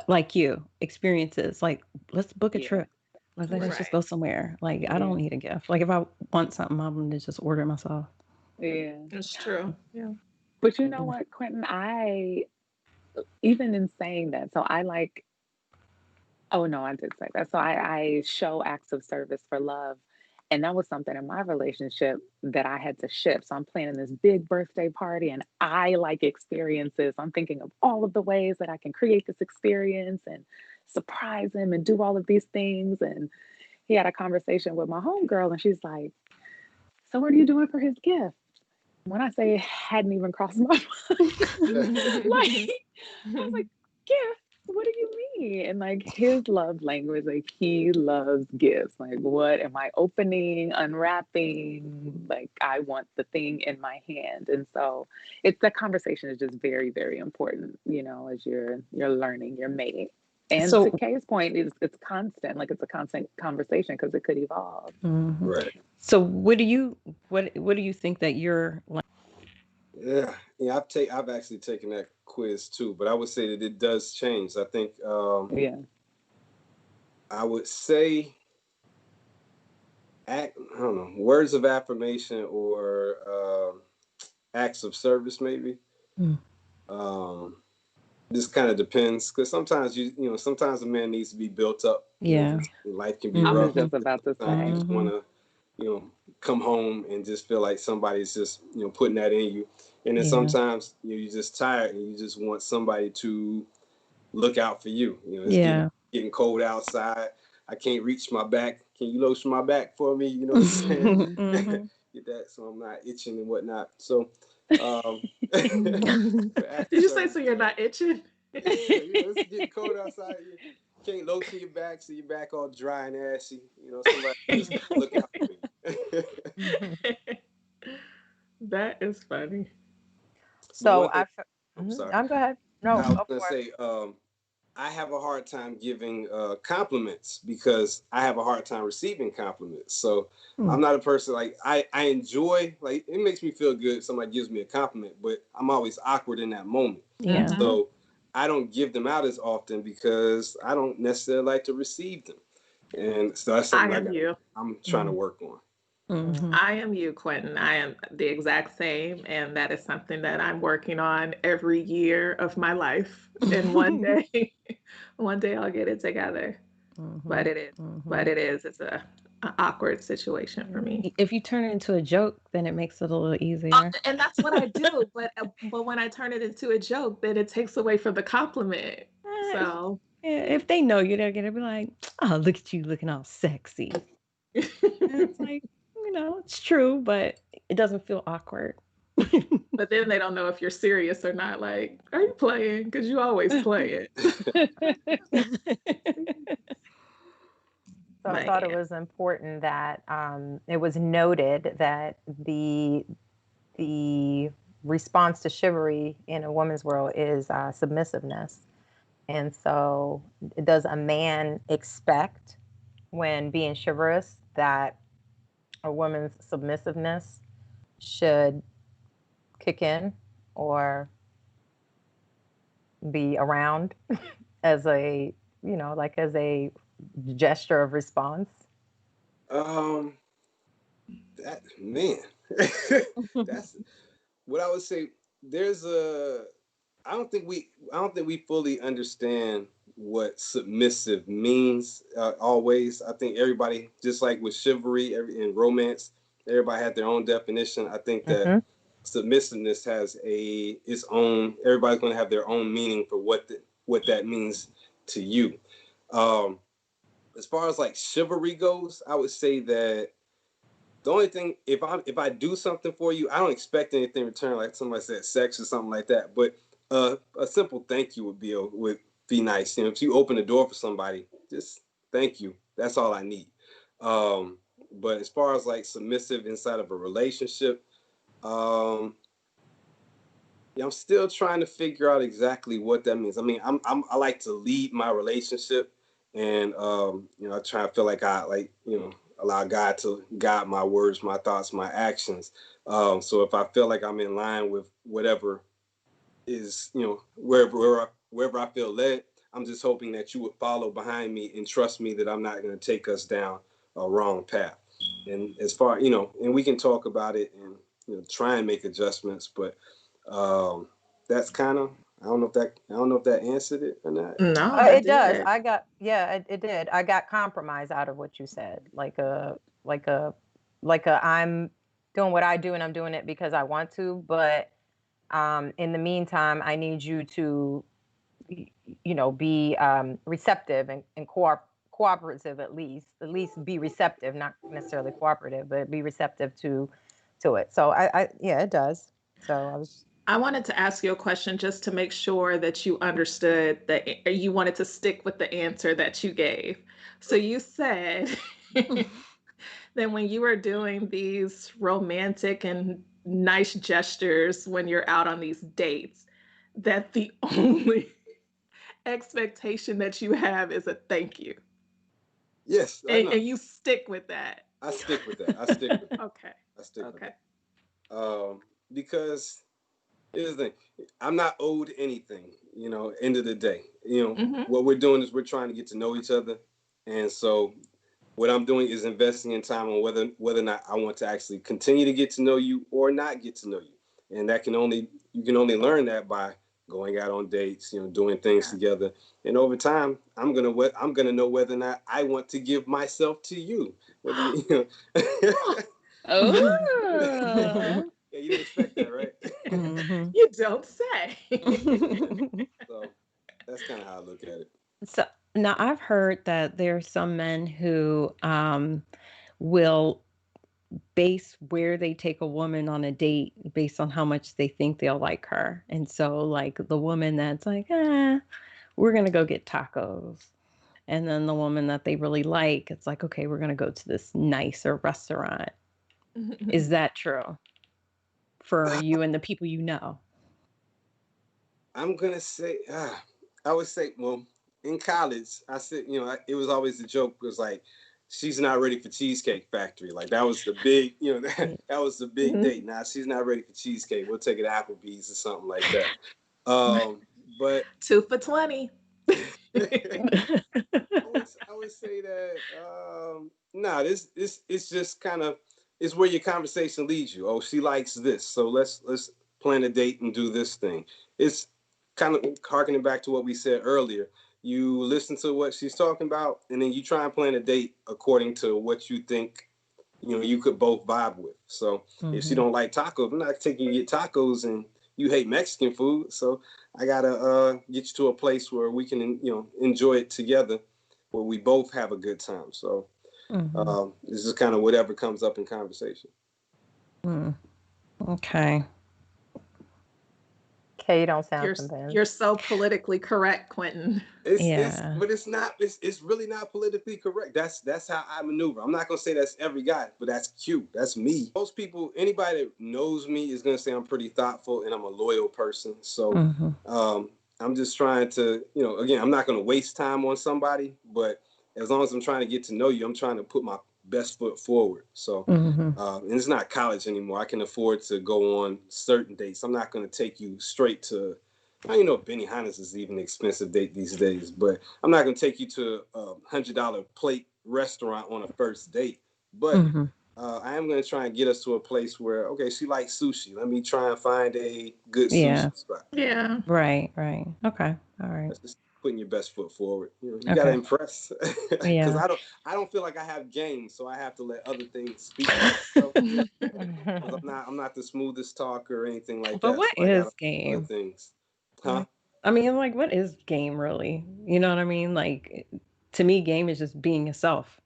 like you, experiences. Like, let's book a trip. Let's just go somewhere. Like, I don't need a gift. Like, if I want something, I'm going to just order it myself. Yeah. It's true. Yeah. But you know what, Quintin? Even in saying that, so I like, oh no, I did say that. So I show acts of service for love. And that was something in my relationship that I had to shift. So I'm planning this big birthday party and I like experiences. I'm thinking of all of the ways that I can create this experience and surprise him and do all of these things. And he had a conversation with my homegirl and she's like, so what are you doing for his gift? When I say it hadn't even crossed my mind, like, I was like, gift? What do you mean? And like his love language, like he loves gifts. Like, what am I opening, unwrapping? Like, I want the thing in my hand. And so that conversation is just very, very important, you know, as you're learning your mate. And So- to Kay's point, it's constant, like it's a constant conversation because it could evolve. Mhm. Right. So what do you think that you're like? Yeah. I've actually taken that quiz too, but I would say that it does change. I think I would say I don't know, words of affirmation or acts of service maybe. This kind of depends, because sometimes sometimes a man needs to be built up. Yeah. Life can be I rough. was just about to Sometimes say. you just want to come home and just feel like somebody's just putting that in you. And then sometimes you're just tired and you just want somebody to look out for you. It's getting cold outside. I can't reach my back. Can you lotion my back for me? You know what I'm saying? Get that so I'm not itching and whatnot. So Did you say so you're not itching? It's getting cold outside. You can't lotion your back, so your back all dry and ashy. Somebody just look out for you. That is funny. So I'm sorry. Go ahead. No, I was gonna say I have a hard time giving compliments because I have a hard time receiving compliments. So I'm not a person like I enjoy, like, it makes me feel good if somebody gives me a compliment, but I'm always awkward in that moment. Yeah. So I don't give them out as often because I don't necessarily like to receive them. And so that's something I'm trying to work on. I am you, Quintin. I am the exact same. And that is something that I'm working on every year of my life. And one day I'll get it together. But it is. It's an awkward situation for me. If you turn it into a joke, then it makes it a little easier. And that's what I do. But when I turn it into a joke, then it takes away from the compliment. So if they know you, they're gonna be like, "Oh, look at you looking all sexy." It's like, it's true, but it doesn't feel awkward. But then they don't know if you're serious or not. Like, are you playing? Because you always play it. So I thought it was important that it was noted that the response to chivalry in a woman's world is submissiveness. And so does a man expect, when being chivalrous, that a woman's submissiveness should kick in or be around as a as a gesture of response? Man, That's what I would say. There's a I don't think we fully understand what submissive means always. I think everybody, just like with chivalry in romance, everybody had their own definition. I think that submissiveness has its own. Everybody's going to have their own meaning for what that means to you. Um, as far as like chivalry goes, I would say that the only thing, if I do something for you, I don't expect anything in return, like somebody said, sex or something like that. But a simple thank you would be nice. If you open the door for somebody, just thank you. That's all I need. But as far as like submissive inside of a relationship, um, yeah, I'm still trying to figure out exactly what that means. I mean, I like to lead my relationship, and I try to feel like allow God to guide my words, my thoughts, my actions. So if I feel like I'm in line with whatever is, wherever I feel led, I'm just hoping that you would follow behind me and trust me that I'm not going to take us down a wrong path. And as far, and we can talk about it and try and make adjustments, but that's kind of, I don't know if that answered it or not. No, It does. It did. I got compromise out of what you said. Like a I'm doing what I do and I'm doing it because I want to, but in the meantime, I need you to, be receptive and cooperative at least be receptive, not necessarily cooperative, but be receptive to it. So it does. So I wanted to ask you a question just to make sure that you understood that you wanted to stick with the answer that you gave. So you said that when you were doing these romantic and nice gestures when you're out on these dates, that the only expectation that you have is a thank you. Yes, and you stick with that. I stick with that. Okay. I stick with that. Because here's the thing, I'm not owed anything, end of the day. What we're doing is we're trying to get to know each other. And so what I'm doing is investing in time on whether or not I want to actually continue to get to know you or not get to know you. And you can only learn that by going out on dates, doing things together. And over time, I'm gonna know whether or not I want to give myself to you. Whether Oh. Yeah, you didn't expect that, right? Mm-hmm. You don't say. So that's kind of how I look at it. So now I've heard that there are some men who will base where they take a woman on a date based on how much they think they'll like her. And so like the woman that's like, we're going to go get tacos. And then the woman that they really like, it's like, okay, we're going to go to this nicer restaurant. Is that true for you and the people you know? I'm going to say, I would say, well, in college, I said, it was always the joke was like, she's not ready for Cheesecake Factory. Like that was the big, that was the big date. Now she's not ready for cheesecake. We'll take it to Applebee's or something like that. But 2 for $20. I would say that this it's just kind of it's where your conversation leads you. Oh, she likes this, so let's plan a date and do this thing. It's kind of harkening back to what we said earlier. You listen to what she's talking about, and then you try and plan a date according to what you think you could both vibe with. So if she don't like tacos, I'm not taking you to get tacos, and you hate Mexican food, so I gotta get you to a place where we can enjoy it together, where we both have a good time. So this is kind of whatever comes up in conversation. Okay. Okay, you don't sound convinced. You're so politically correct, Quintin. But it's not. It's really not politically correct. That's how I maneuver. I'm not gonna say that's every guy, but that's cute. That's me. Most people, anybody that knows me, is gonna say I'm pretty thoughtful and I'm a loyal person. So I'm just trying to, again, I'm not gonna waste time on somebody, but as long as I'm trying to get to know you, I'm trying to put my best foot forward. So, and it's not college anymore. I can afford to go on certain dates. I'm not going to take you straight to, I don't know if Benihana's is even an expensive date these days, but I'm not going to take you to a $100 plate restaurant on a first date. But I am going to try and get us to a place where, okay, she likes sushi. Let me try and find a good Yeah. sushi spot. Yeah. Right. Okay. All right. That's just putting your best foot forward. You got to Okay. impress. Because Yeah. I don't feel like I have game, so I have to let other things speak for myself. Because I'm not the smoothest talker or anything like But that. what So I got is other game? things, huh? I mean, like, what is game really? You know what I mean? Like, to me, game is just being yourself.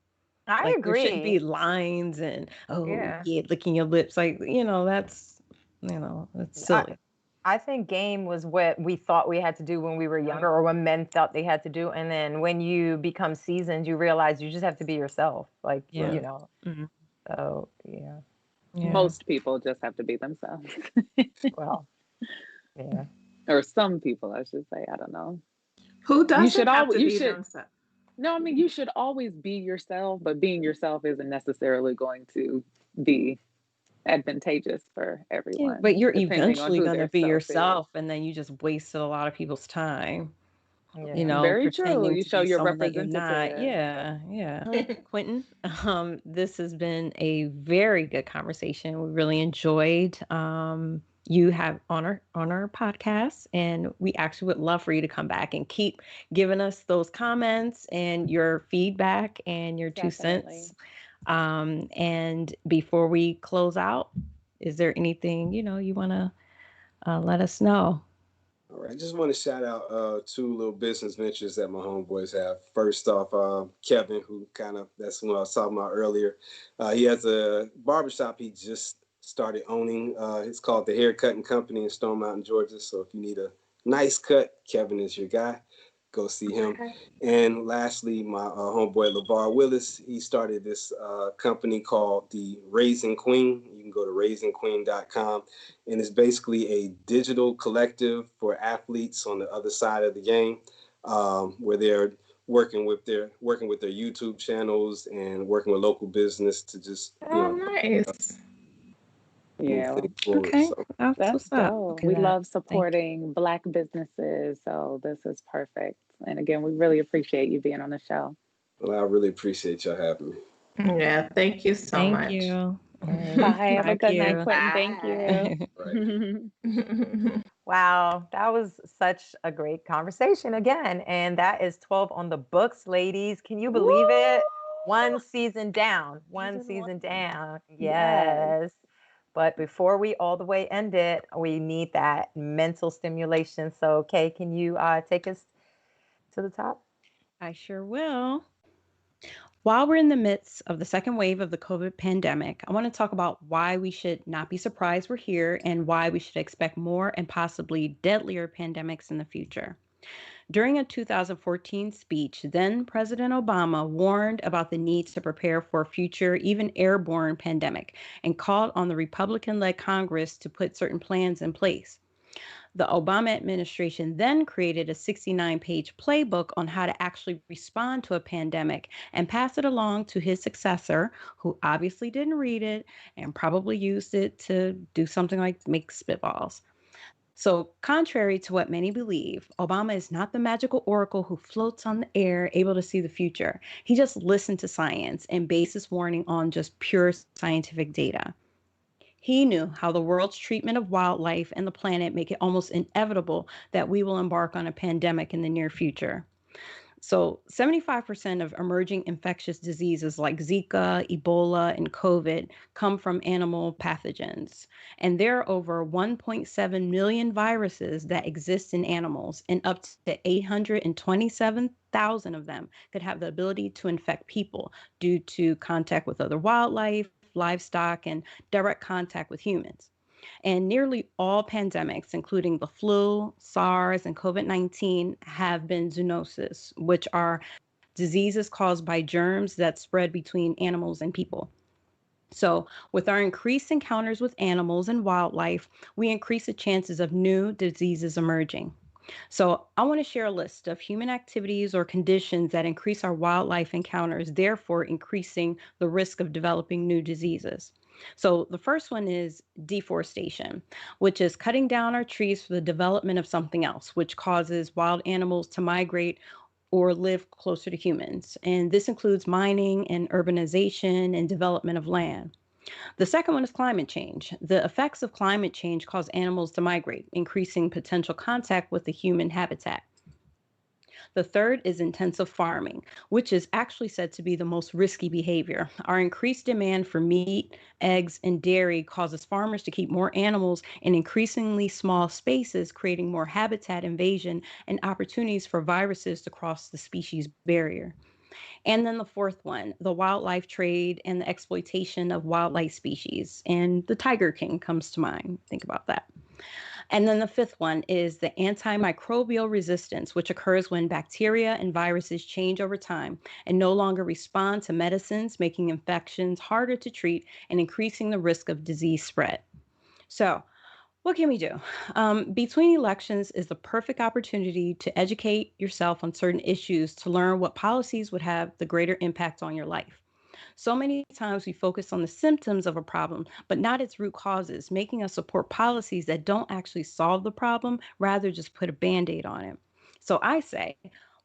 I Like, there shouldn't be agree. lines and, oh, Yeah. yeah, licking your lips. Like, that's I, silly. I think game was what we thought we had to do when we were younger, or when men thought they had to do. And then when you become seasoned, you realize you just have to be yourself. Like, Yeah. Mm-hmm. So, yeah. Yeah. Most people just have to be themselves. Well, yeah. Or some people, I should say. I don't know. Who You should doesn't have always, to you be should, themselves? no, I mean, you should always be yourself, but being yourself isn't necessarily going to be advantageous for Yeah, everyone, but you're depending on eventually who going to their be self is. yourself, and then you just wasted a lot of people's time, Yeah. Very true. pretending You to show be your someone that you're not. representative. Yeah, yeah. Quentin, this has been a very good conversation. We really enjoyed you have on our podcast, and we actually would love for you to come back and keep giving us those comments and your feedback and your two Definitely. cents. And before we close out, is there anything you want to let us know? All right, I just want to shout out two little business ventures that my homeboys have. First off, Kevin, who that's what I was talking about earlier. He has a barbershop he just started owning. It's called the Haircutting Company in Stone Mountain, Georgia. So if you need a nice cut, Kevin is your guy. Go see him. And lastly, my homeboy LeVar Willis, he started this company called the Raising Queen. You can go to raisingqueen.com, and it's basically a digital collective for athletes on the other side of the game, where they're working with their YouTube channels and working with local business to just Oh, nice. move Yeah, things forward. Okay, So that's that's what's up. dope. Look at We that. love Thank you. supporting Black businesses, so this is perfect. And again, we really appreciate you being on the show. well, I really appreciate y'all having me. Yeah, thank you so Thank much. you. Bye. Have a Thank good night, you. Quentin. Thank Bye. you. All right. Wow, that was such a great conversation again. And that is 12 on the books, ladies. Can you Woo! believe it? One season down, one Season one. season down. Yes. Yes. But before we all the way end it, we need that mental stimulation. So, Kay, can you take us to the top? I sure will. While we're in the midst of the second wave of the COVID pandemic, I want to talk about why we should not be surprised we're here and why we should expect more and possibly deadlier pandemics in the future. During a 2014 speech, then President Obama warned about the need to prepare for a future, even airborne pandemic, and called on the Republican led Congress to put certain plans in place. The Obama administration then created a 69-page playbook on how to actually respond to a pandemic and passed it along to his successor, who obviously didn't read it and probably used it to do something like make spitballs. So, contrary to what many believe, Obama is not the magical oracle who floats on the air, able to see the future. He just listened to science and based his warning on just pure scientific data. He knew how the world's treatment of wildlife and the planet make it almost inevitable that we will embark on a pandemic in the near future. So, 75% of emerging infectious diseases like Zika, Ebola, and COVID come from animal pathogens. And there are over 1.7 million viruses that exist in animals, and up to 827,000 of them could have the ability to infect people due to contact with other wildlife, livestock, and direct contact with humans. And nearly all pandemics, including the flu, SARS, and COVID-19, have been zoonoses, which are diseases caused by germs that spread between animals and people. So, with our increased encounters with animals and wildlife, we increase the chances of new diseases emerging. So, I want to share a list of human activities or conditions that increase our wildlife encounters, therefore increasing the risk of developing new diseases. So, the first one is deforestation, which is cutting down our trees for the development of something else, which causes wild animals to migrate or live closer to humans. And this includes mining and urbanization and development of land. The second one is climate change. The effects of climate change cause animals to migrate, increasing potential contact with the human habitat. The third is intensive farming, which is actually said to be the most risky behavior. Our increased demand for meat, eggs, and dairy causes farmers to keep more animals in increasingly small spaces, creating more habitat invasion and opportunities for viruses to cross the species barrier. And then the fourth one, the wildlife trade and the exploitation of wildlife species. And the Tiger King comes to mind. Think about that. And then the fifth one is the antimicrobial resistance, which occurs when bacteria and viruses change over time and no longer respond to medicines, making infections harder to treat and increasing the risk of disease spread. So, what can we do? Between elections is the perfect opportunity to educate yourself on certain issues to learn what policies would have the greater impact on your life. So many times we focus on the symptoms of a problem, but not its root causes, making us support policies that don't actually solve the problem, rather just put a band-aid on it. So I say,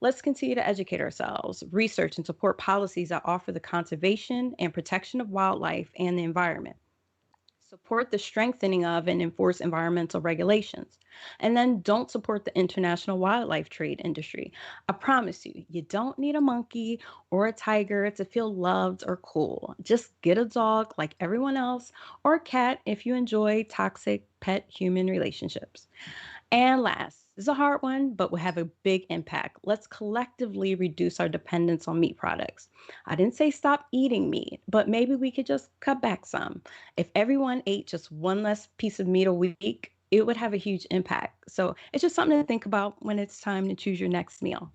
let's continue to educate ourselves, research and support policies that offer the conservation and protection of wildlife and the environment. Support the strengthening of and enforce environmental regulations. And then don't support the international wildlife trade industry. I promise you, you don't need a monkey or a tiger to feel loved or cool. Just get a dog like everyone else, or a cat if you enjoy toxic pet human relationships. And last, this is a hard one, but will have a big impact. Let's collectively reduce our dependence on meat products. I didn't say stop eating meat, but maybe we could just cut back some. If everyone ate just one less piece of meat a week, it would have a huge impact. So it's just something to think about when it's time to choose your next meal.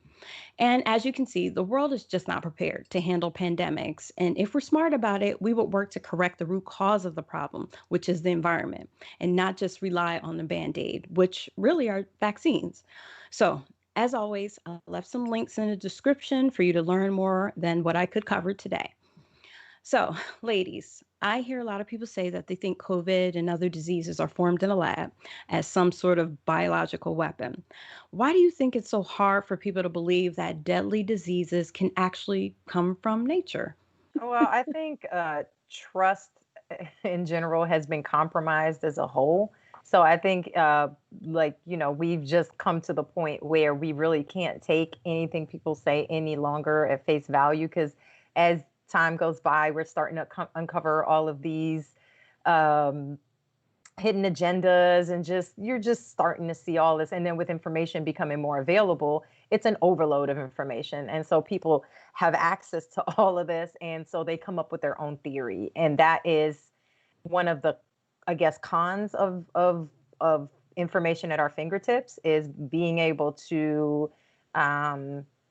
And as you can see, the world is just not prepared to handle pandemics. And if we're smart about it, we would work to correct the root cause of the problem, which is the environment, and not just rely on the band-aid, which really are vaccines. So as always, I left some links in the description for you to learn more than what I could cover today. So, ladies, I hear a lot of people say that they think COVID and other diseases are formed in a lab as some sort of biological weapon. Why do you think it's so hard for people to believe that deadly diseases can actually come from nature? Well, I think trust in general has been compromised as a whole. So I think, we've just come to the point where we really can't take anything people say any longer at face value, because as time goes by, we're starting to uncover all of these um, hidden agendas, and you're just starting to see all this. And then with information becoming more available, it's an overload of information. And so people have access to all of this. And so they come up with their own theory. And that is one of the, I guess, cons of information at our fingertips, is being able to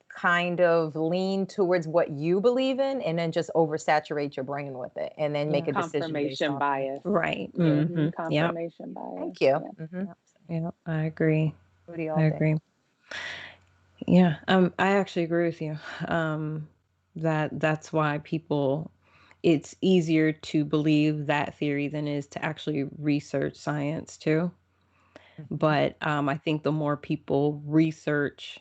kind of lean towards what you believe in, and then just oversaturate your brain with it, and then make a decision based Confirmation off. bias. Right. Yeah. Yep. Confirmation bias. Thank you. Yeah. Mhm. Yep. I agree. What do y'all I think? agree. Yeah. I actually agree with you. That's why it's easier to believe that theory than it is to actually research science too. Mhm. But I think the more people research,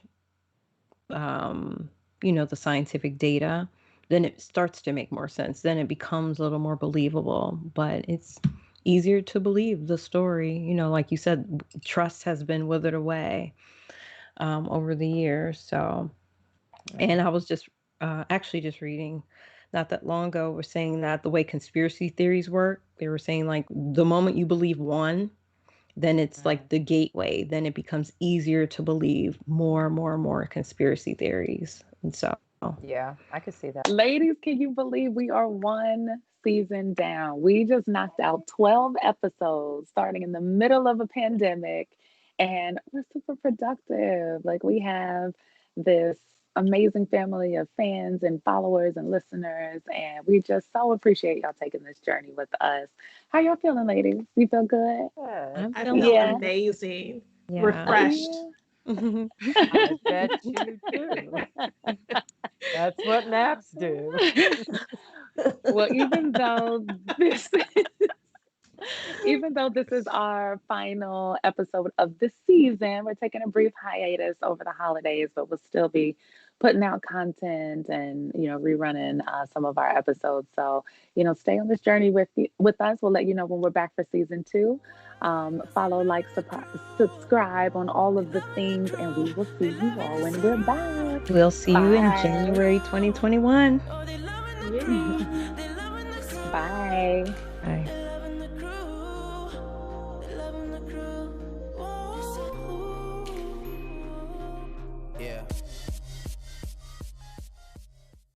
um, the scientific data, then it starts to make more sense. Then it becomes a little more believable. But it's easier to believe the story. Like you said, trust has been withered away over the years. So, Yeah. and I was just actually just reading not that long ago, we're saying that the way conspiracy theories work, they were saying like the moment you believe one, then it's Mm. like the gateway. Then it becomes easier to believe more and more and more conspiracy theories. And so, Yeah, I could see that. Ladies, can you believe we are one season down? We just knocked out 12 episodes starting in the middle of a pandemic, and we're super productive. Like, we have this amazing family of fans and followers and listeners, and we just so appreciate y'all taking this journey with us. How y'all feeling, ladies? You feel good? Good. I'm I feeling feel Yeah. amazing, yeah. refreshed. Yeah. I bet you do. That's what naps do. Well, even though this is our final episode of the season, we're taking a brief hiatus over the holidays, but we'll still be putting out content and, rerunning some of our episodes. So, stay on this journey with us. We'll let you know when we're back for season 2. Follow, like, subscribe on all of the things, and we will see you all when we're back. We'll see you in Bye. January 2021. Oh, they loving the crew. They loving the crew. Bye.